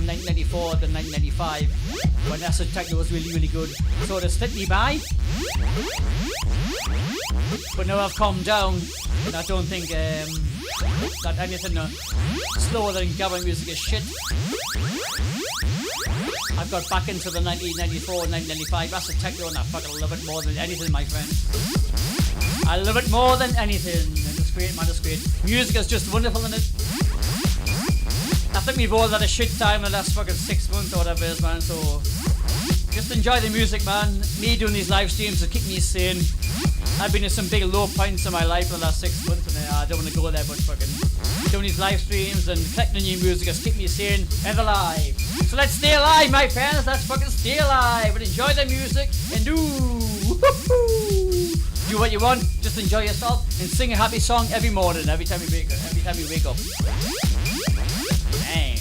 Speaker 1: 1994 to 1995 when acid techno was really, really good. Sort of slipped me by. But now I've calmed down and I don't think that anything slower than gabber music is shit. I've got back into the 1994 and 1995 acid techno and I fucking love it more than anything, my friend. I love it more than anything. And it's great, man, it's great. Music is just wonderful in it. I think we've all had a shit time in the last fucking 6 months or whatever it is, man, so just enjoy the music, man. Me doing these live streams will keep me sane. I've been in some big low points in my life in the last 6 months and I don't want to go there, but fucking doing these live streams and collecting new music has kept me sane and alive. So let's stay alive, my friends. Let's fucking stay alive and enjoy the music and do what you want. Just enjoy yourself and sing a happy song every morning, every time you wake up. Dang.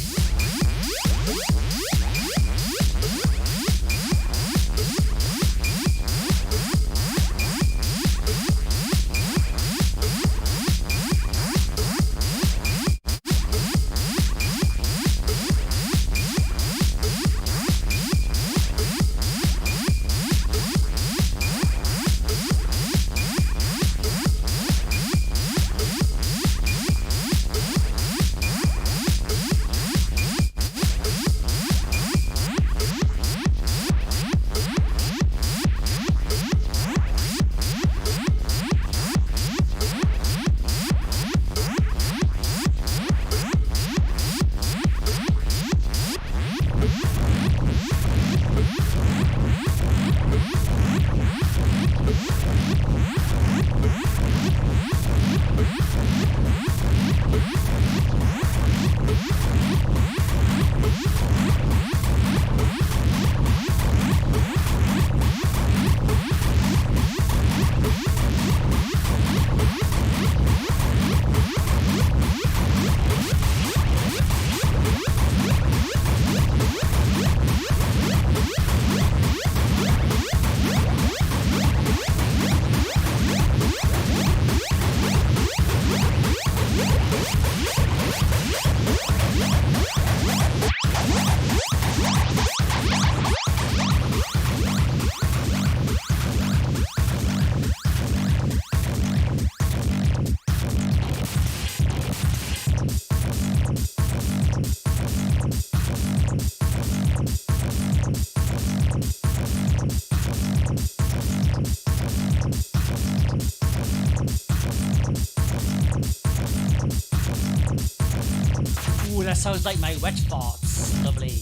Speaker 1: That sounds like my wet farts. Lovely.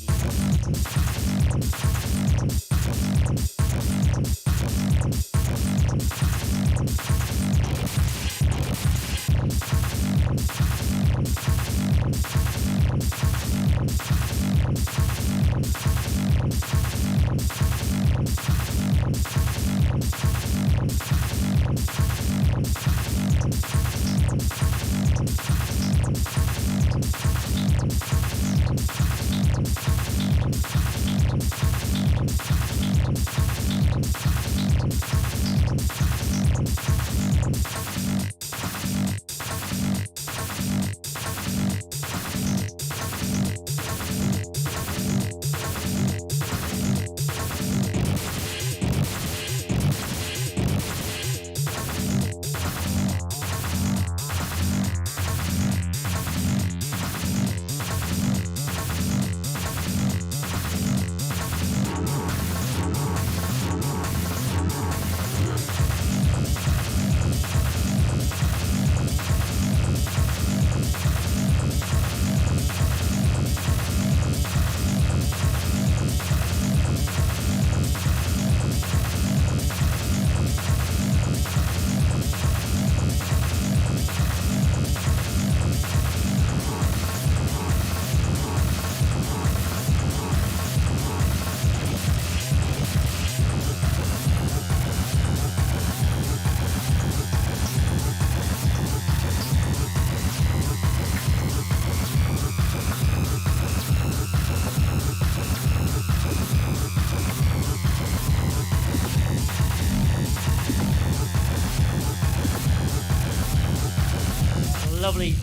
Speaker 1: Lovely.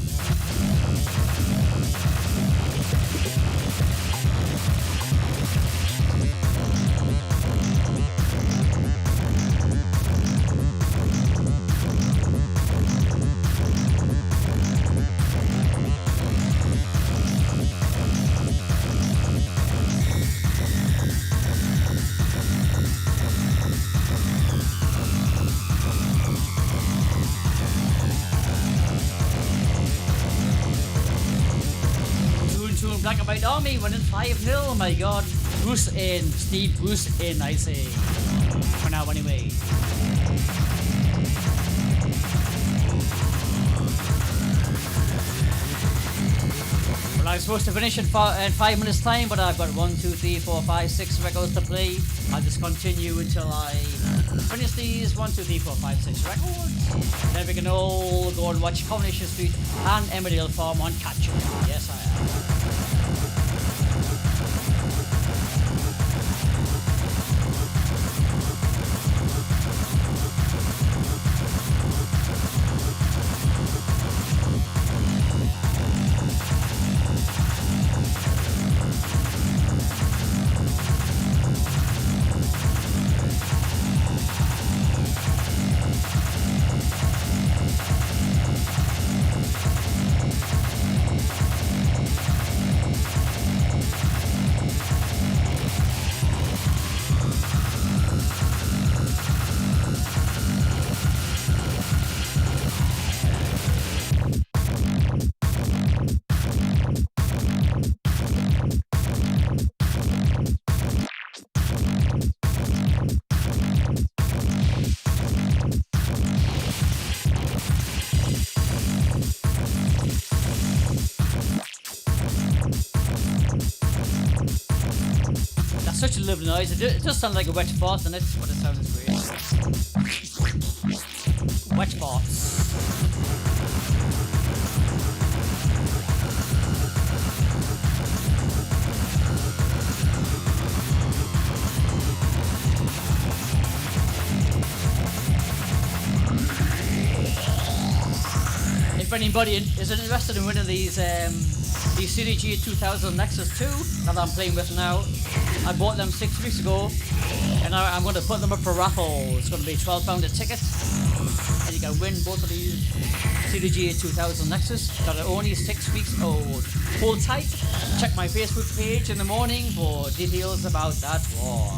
Speaker 1: Black and White Army winning 5-0, my god. Bruce in, Steve Bruce in, I say. For now, anyway. Well, I was supposed to finish in 5 minutes' time, but I've got 1, 2, 3, 4, 5, 6 records to play. I'll just continue until I finish these 1, 2, 3, 4, 5, 6 records. Then we can all go and watch Coronation Street and Emmerdale Farm on catch-up. Yes, I am. Such a lovely noise. It does sound like a wet fart, and that's what it sounds great. Wet farts. If anybody is interested in winning these CDG 2000 Nexus 2 that I'm playing with now, I bought them 6 weeks ago, and I'm going to put them up for raffle. It's going to be £12 a ticket, and you can win both of these CDG 2000 Nexus that are only 6 weeks old. Hold tight, check my Facebook page in the morning for details about that one.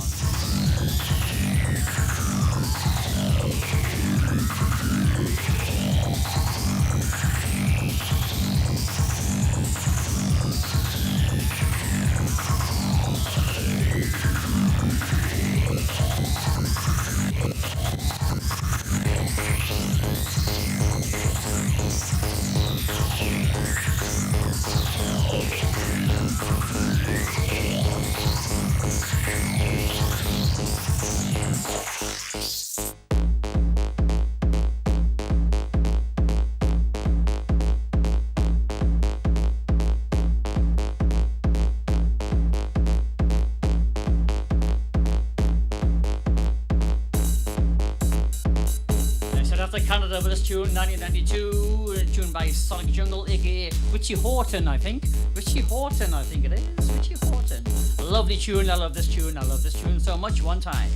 Speaker 1: Canada with this tune, 1992, a tune by Sonic Jungle, aka Richie Horton, I think. Richie Horton, I think it is. Richie Horton. Lovely tune, I love this tune, I love this tune so much. One time.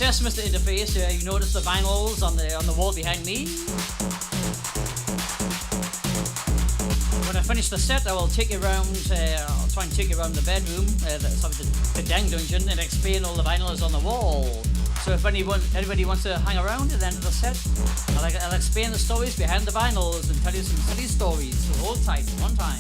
Speaker 1: Yes, Mr. Interface, you notice the vinyls on the wall behind me? finish the set, I will take you around. I'll try and take you around the bedroom, the den dungeon, and explain all the vinyls on the wall. So if anybody wants to hang around at the end of the set, I'll explain the stories behind the vinyls and tell you some silly stories. So hold tight, one time.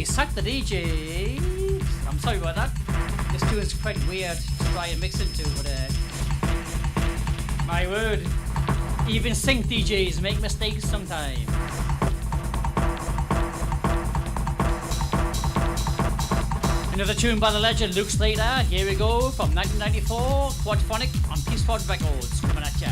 Speaker 1: Sack the DJ. I'm sorry about that. This tune is quite weird to try and mix into, but my word, even sync DJs make mistakes sometimes. Another tune by the legend Luke Slater. Here we go from 1994, Quadphonic on Peace Pod Records. Coming at ya.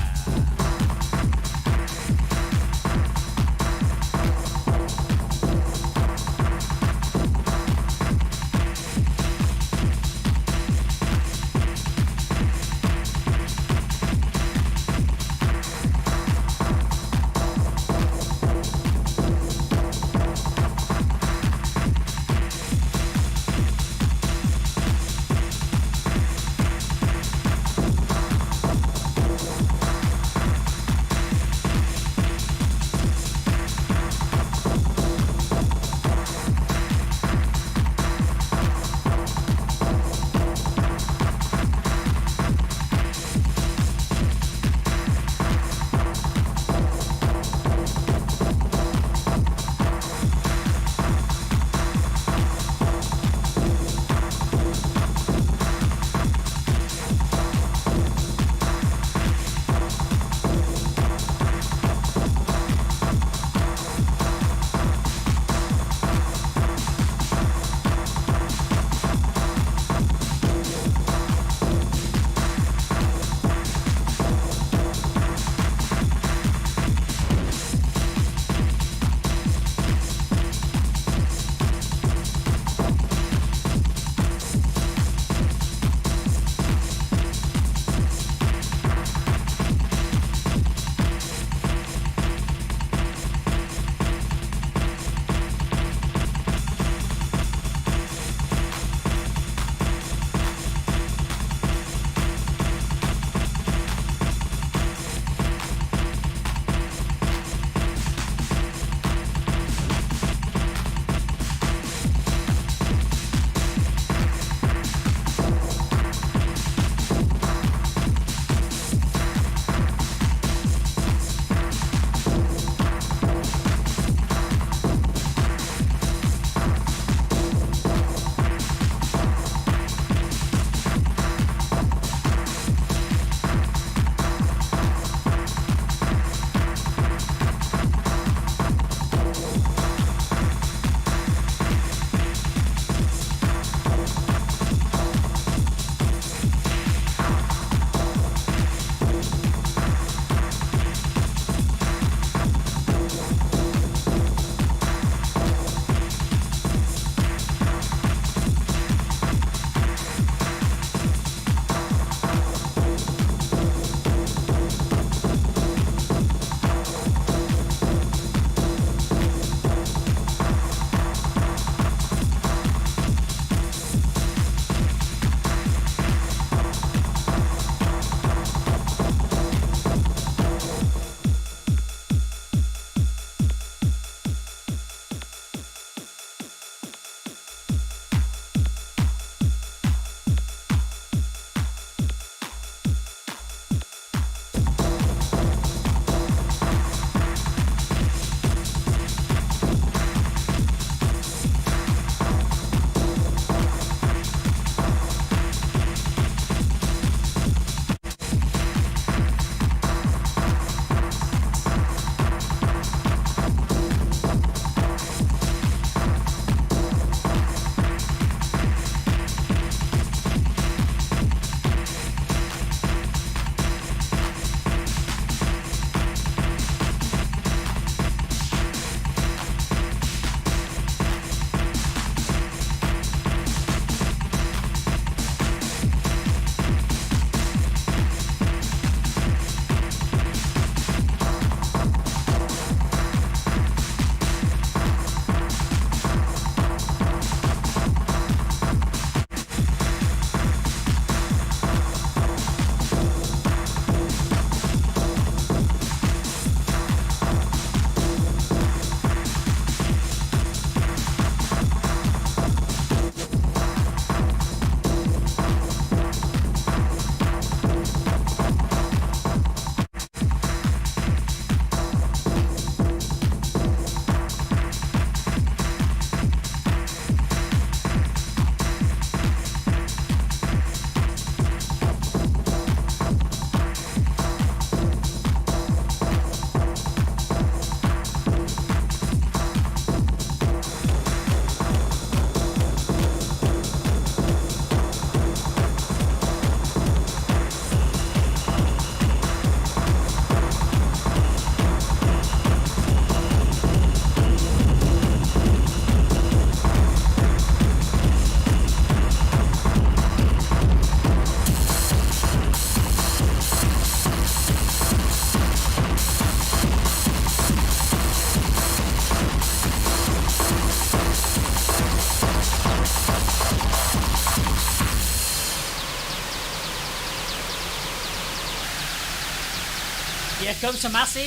Speaker 1: Here comes some acid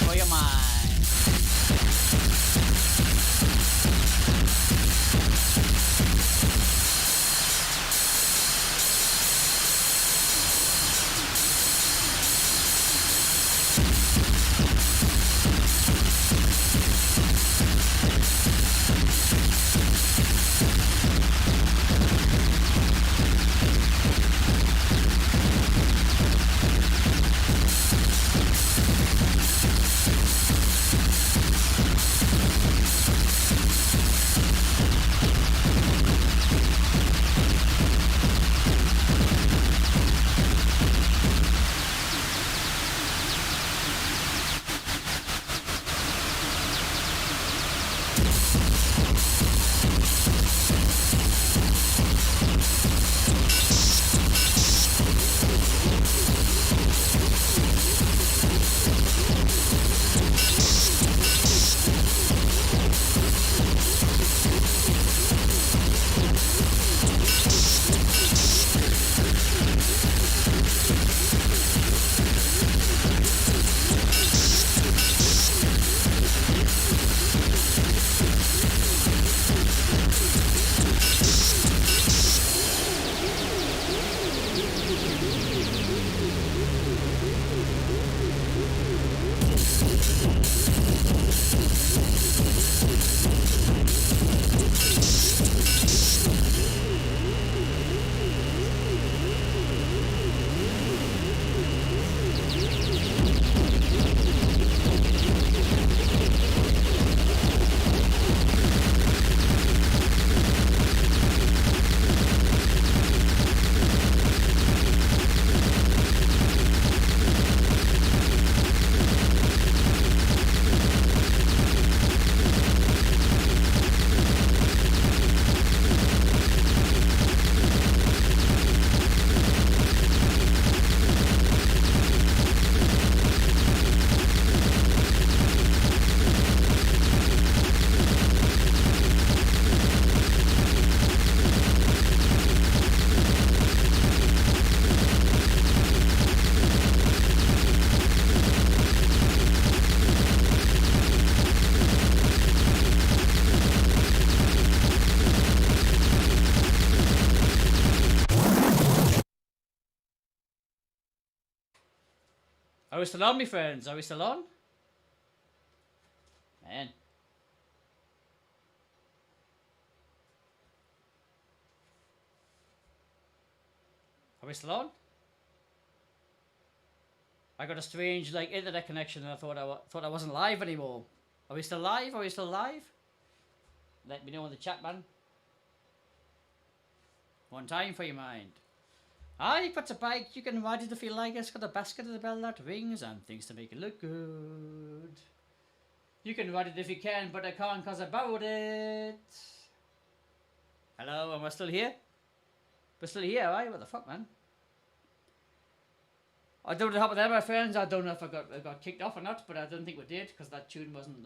Speaker 1: for your mind. Are we still on, my friends? Are we still on? Man. Are we still on? I got a strange like internet connection and I thought I wasn't live anymore. Are we still live? Are we still live? Let me know in the chat, man. One time for your mind. Aye, got a bike, you can ride it if you like. It's got a basket at the bell that rings and things to make it look good. You can ride it if you can, but I can't cause I borrowed it. Hello, am I still here? We're still here, right? What the fuck, man? I don't know what happened there, my friends. I don't know if I got kicked off or not, but I don't think we did, because that tune wasn't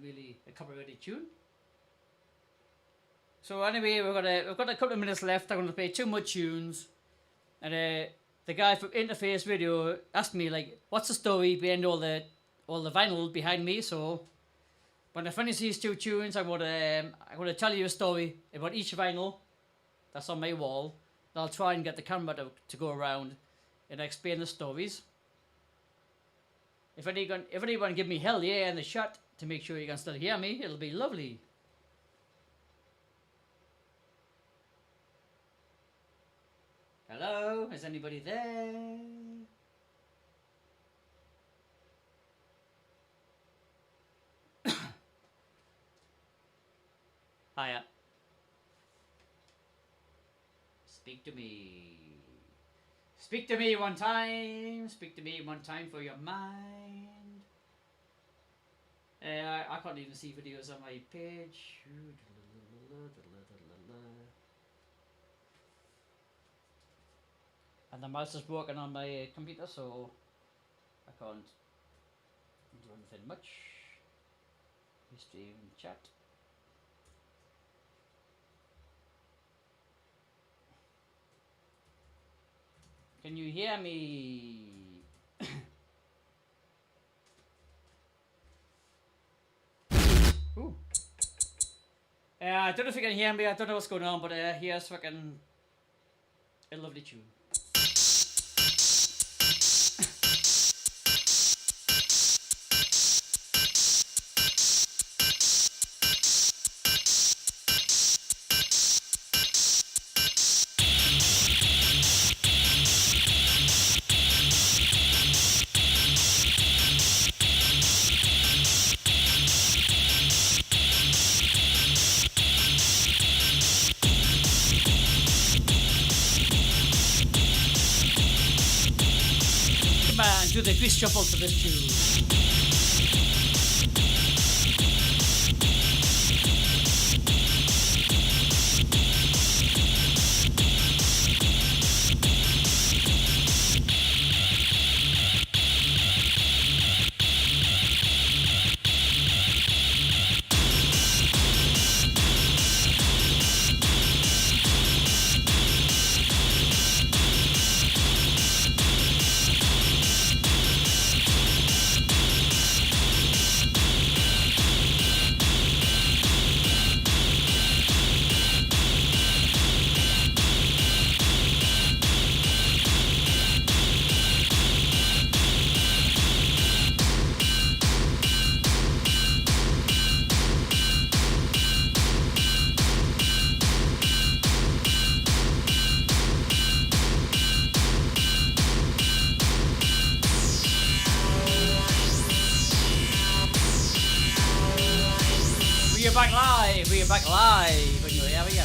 Speaker 1: really a copyrighted tune. So anyway, we've got a couple of minutes left. I'm gonna play two more tunes, and the guy from Interface Video asked me like, what's the story behind all the vinyl behind me? So when I finish these two tunes, I'm gonna tell you a story about each vinyl that's on my wall. And I'll try and get the camera to go around and explain the stories. If anyone give me hell yeah in the chat to make sure you can still hear me, it'll be lovely. Hello, is anybody there? Hiya. Speak to me. Speak to me one time. Speak to me one time for your mind. I can't even see videos on my page. And the mouse is working on my computer, so I can't do anything much. Stream chat. Can you hear me? Ooh. I don't know if you can hear me. I don't know what's going on, but here's fucking a lovely tune. Do the twist shuffle to this tune. We are back live on your area.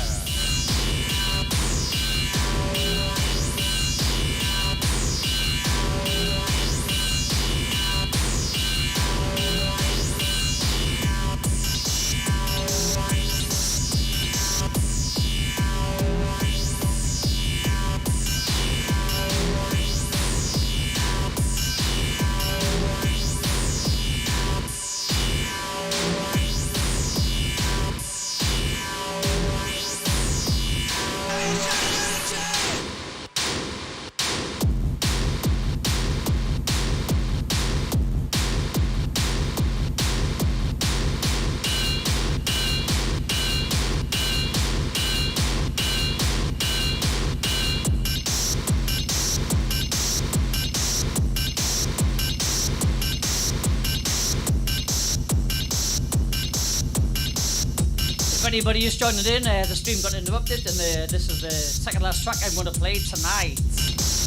Speaker 1: Anybody who's joining in, the stream got interrupted, and this is the second last track I'm going to play tonight.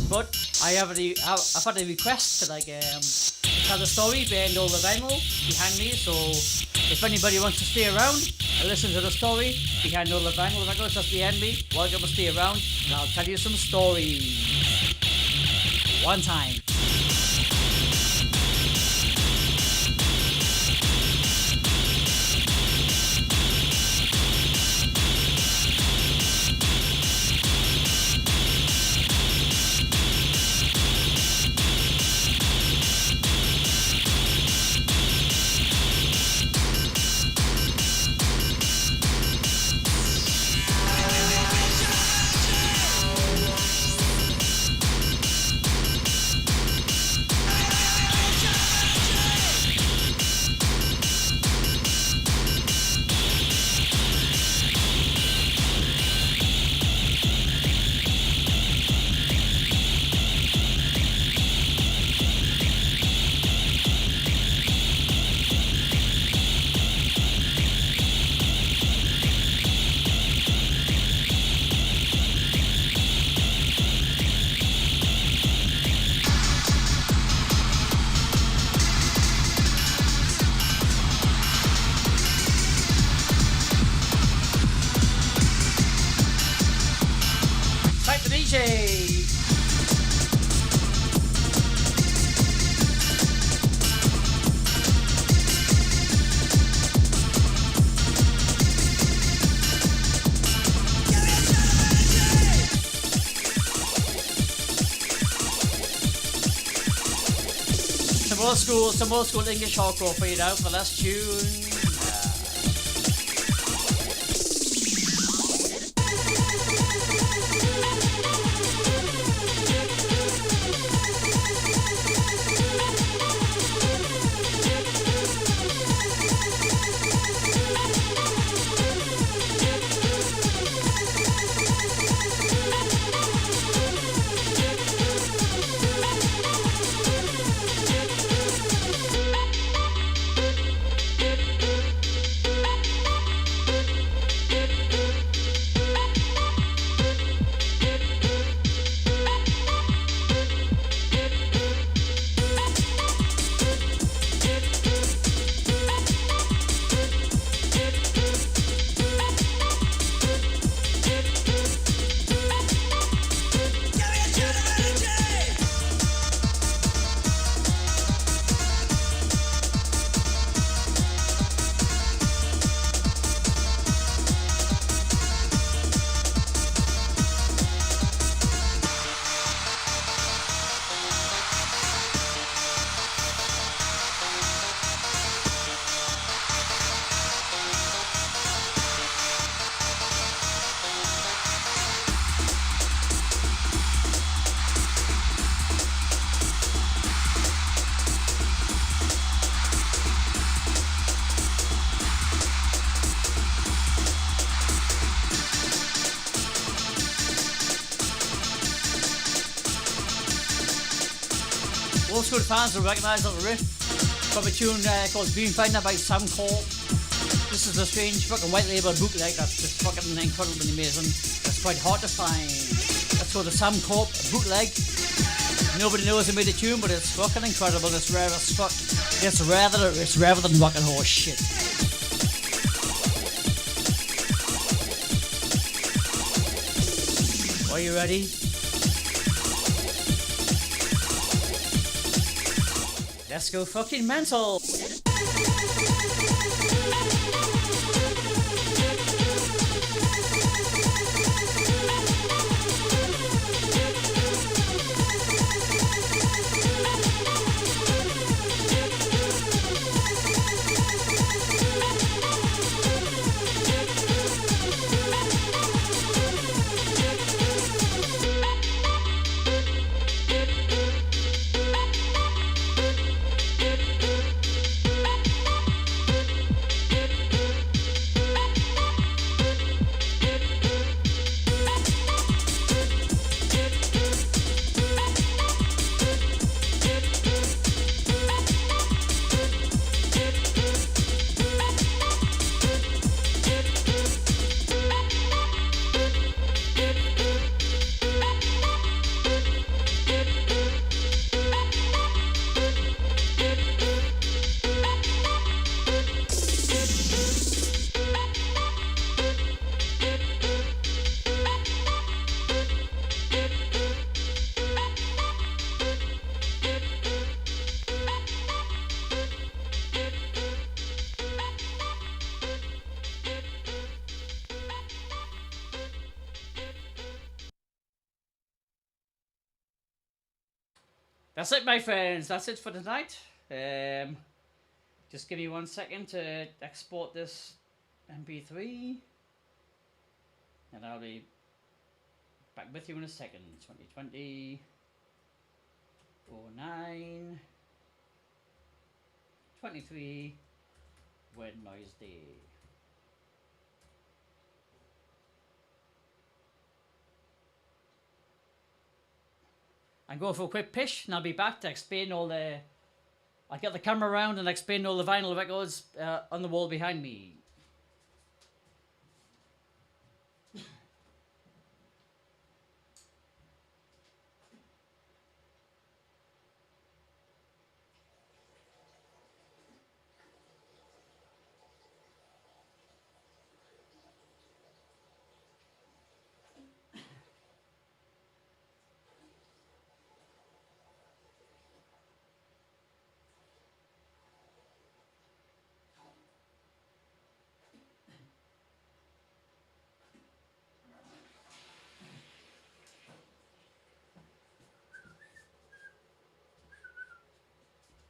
Speaker 1: But I've had a request to tell the story behind all the vinyl behind me. So if anybody wants to stay around and listen to the story behind all the vinyl records that's behind me, welcome to stay around, and I'll tell you some stories. One time. Some old school English hardcore for you now for the last tune. Old school fans will recognise the riff from a tune called Dreamfinder by Sam Cole. This is a strange fucking white label bootleg that's just fucking incredibly amazing. That's quite hard to find. That's called the Sam Corp bootleg. Nobody knows who made the tune, but it's fucking incredible. It's rare as fuck. It's rarer than rock and horse shit. Are you ready? Let's go fucking mental. That's it, my friends. That's it for tonight. Just give me 1 second to export this MP3. And I'll be back with you in a second. 2020 09 23 WedNOISEday. I'm going for a quick pish and I'll be back to explain all the... I'll get the camera around and explain all the vinyl records on the wall behind me.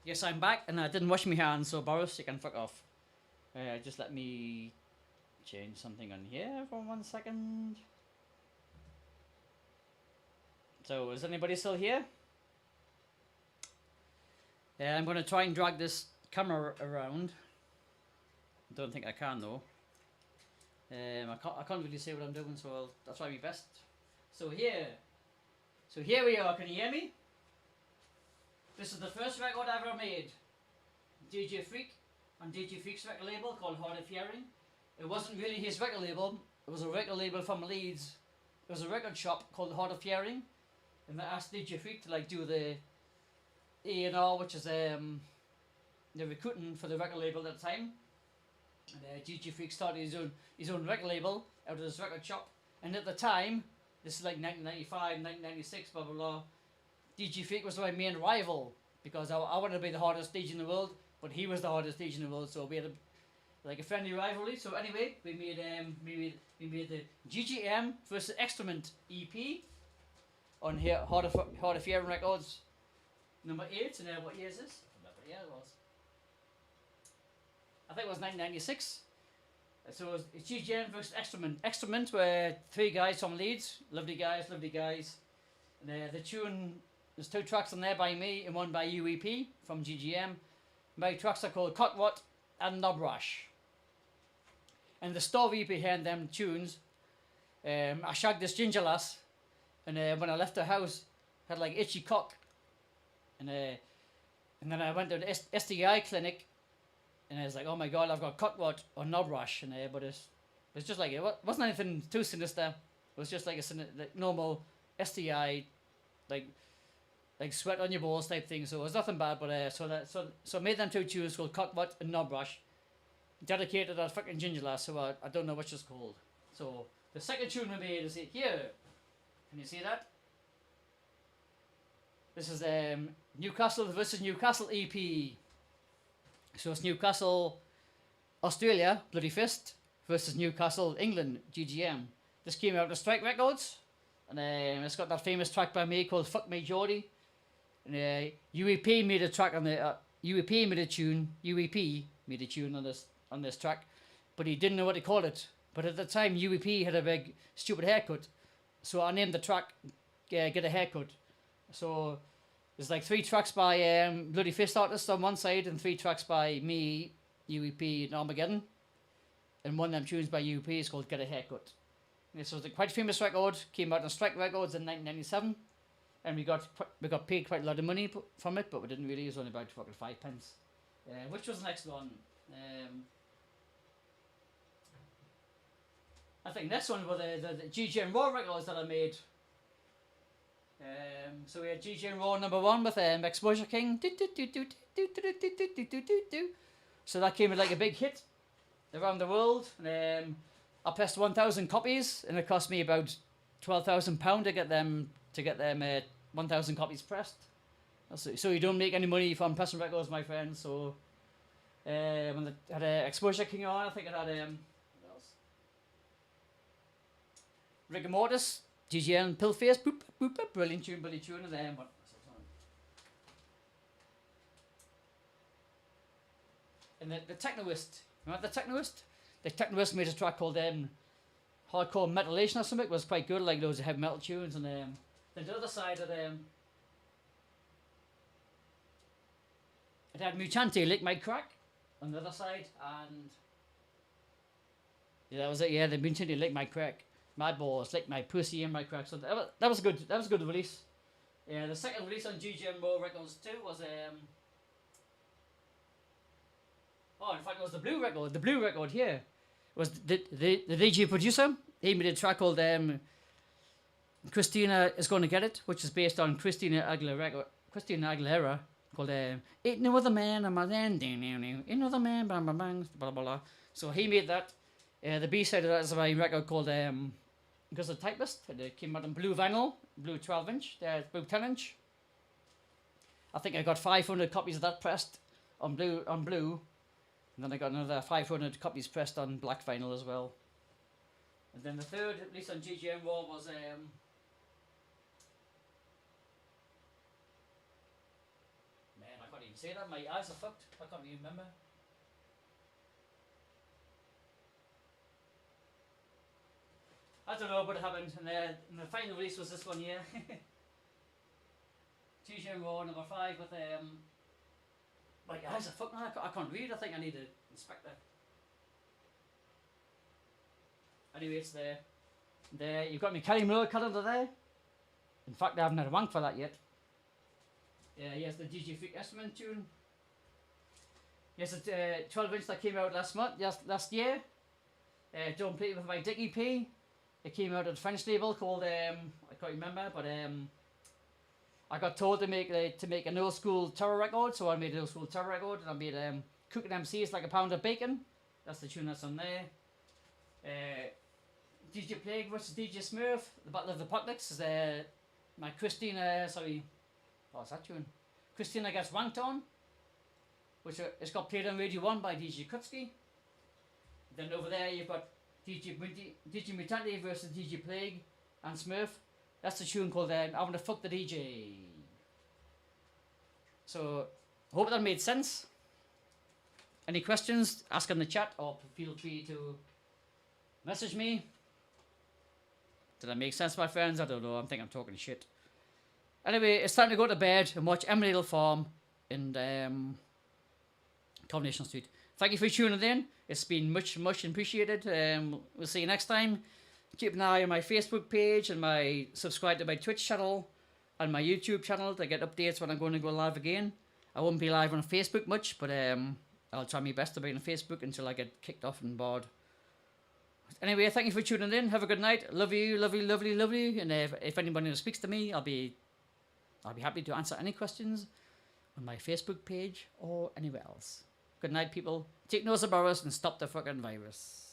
Speaker 1: Yes, I'm back, and I didn't wash my hands, so Boris, you can fuck off. Just let me change something on here for 1 second. So, is anybody still here? I'm going to try and drag this camera around. I don't think I can, though. I can't really say what I'm doing, so I'll try my best. So here we are. Can you hear me? This is the first record I ever made. DJ Freak, on DJ Freak's record label called Hard of Hearing. It wasn't really his record label, it was a record label from Leeds. It was a record shop called Hard of Hearing. And they asked DJ Freak to like do the A&R, which is the recruiting for the record label at the time. And DJ Freak started his own record label out of his record shop. And at the time, this is like 1995, 1996, blah blah blah. DJ Freak was my main rival because I wanted to be the hardest DJ in the world, but he was the hardest DJ in the world, so we had a friendly rivalry. So anyway, we made the GGM versus Extrement EP on here, Hard of Hearing Records, number 8. And what year is this? I remember what year it was. I think it was 1996. So it's GGM versus Extrement. Extrement were 3 guys from Leeds, lovely guys. And the tune. There's 2 tracks on there by me and 1 by UEP from GGM. My tracks are called Cotrot and Nobrash. And the story behind them tunes, I shagged this ginger lass, and when I left the house, I had like itchy cock. And And then I went to the STI clinic, and I was like, oh my god, I've got cutworth or knob rash, and but it's just like it wasn't anything too sinister. It was just like like normal STI, like sweat on your balls type thing. So it was nothing bad. But so I made them 2 tunes called cutworth and knob rash, dedicated to that fucking ginger lass. So I don't know which it's called. So the second tune we made is here. Can you see that? This is Newcastle versus Newcastle EP. So it's Newcastle, Australia, Bloody Fist, versus Newcastle, England, GGM. This came out on Strike Records, and it's got that famous track by me called "Fuck Me Geordie." And UEP made a track on the UEP made a tune. UEP made a tune on this track, but he didn't know what to call it. But at the time, UEP had a big stupid haircut, so I named the track "Get a Haircut." So there's like 3 tracks by Bloody Fist artists on one side, and 3 tracks by me, UEP, and Armageddon. And one of them tunes by UEP is called "Get a Haircut." This was a quite famous record, came out on Strike Records in 1997, and we got paid quite a lot of money from it, but we didn't really. It was only about fucking 5 pence. Which was the next one? I think next one were the GGN Raw records that I made. So we had GGN Raw number 1 with Exposure King. So that came with like a big hit around the world. I pressed 1,000 copies, and it cost me about £12,000 to get them 1,000 copies pressed. So you don't make any money from pressing records, my friends. So when they had Exposure King on, I think it had what else? Rigor Mortis, GGN, Pillface, boop boop boop, brilliant tune, and then what? And the Technoist, remember the Technoist? The Technoist made a track called Hardcore Metalation or something. It was quite good, like loads of heavy metal tunes. And then the other side of it had Mutante, Lick My Crack on the other side, and yeah, that was it. Yeah, the Mutante, Lick My Crack, Mad Balls, Lick My Pussy and My Crack. So that was good. That was a good release. Yeah, the second release on GGM Raw Records 2 was oh, in fact, it was the Blue Record. The Blue Record here was the DJ producer. He made a track called Christina Is Gonna Get It, which is based on Christina Aguilera, called Ain't No Other Man, I'm a man, ain't no other man, bang bang bang, blah blah blah. So he made that. The B side of that is a record called Because of the Typist. It came out on blue vinyl, blue 12-inch, blue 10-inch. I think I got 500 copies of that pressed on blue. And then I got another 500 copies pressed on black vinyl as well. And then the third release on GGM Raw was man, I can't even say that. My eyes are fucked. I can't even remember. I don't know what happened. And the final release was this one here. GGM Raw number 5 with my eyes are fucked now. I can't read. I think I need an inspector. Anyway, it's there. There, you've got me Kelly Miller calendar there. In fact, I haven't had a wank for that yet. Yeah, yes, the DJ Freak Estimate tune. Yes, it's 12-inch that came out last year. Don't Play With My Dick EP. It came out at a French label called I can't remember, but I got told to make an old school terror record, so I made an old school terror record, and I made Cooking MCs Like a Pound of Bacon. That's the tune that's on there. DJ Plague vs DJ SMURF, The Battle of the Apocalypse is my Christina, what's that tune? Christina Gets Wanked On, which it's got played on Radio 1 by DJ Kutsky. Then over there you've got DJ Mutante versus DJ Plague and SMURF. That's the tune called I Wanna Fuck the DJ. So, hope that made sense. Any questions, ask in the chat or feel free to message me. Did that make sense, my friends? I don't know, I think I'm talking shit. Anyway, it's time to go to bed and watch Emerald Farm in Coronation Street. Thank you for tuning in. It's been much appreciated. We'll see you next time. Keep an eye on my Facebook page and subscribe to my Twitch channel and my YouTube channel to get updates when I'm going to go live again. I won't be live on Facebook much, but I'll try my best to be on Facebook until I get kicked off and bored. Anyway, thank you for tuning in. Have a good night. Love you, lovely, lovely, lovely. And if anybody speaks to me, I'll be happy to answer any questions on my Facebook page or anywhere else. Good night, people. Take no Boris and stop the fucking virus.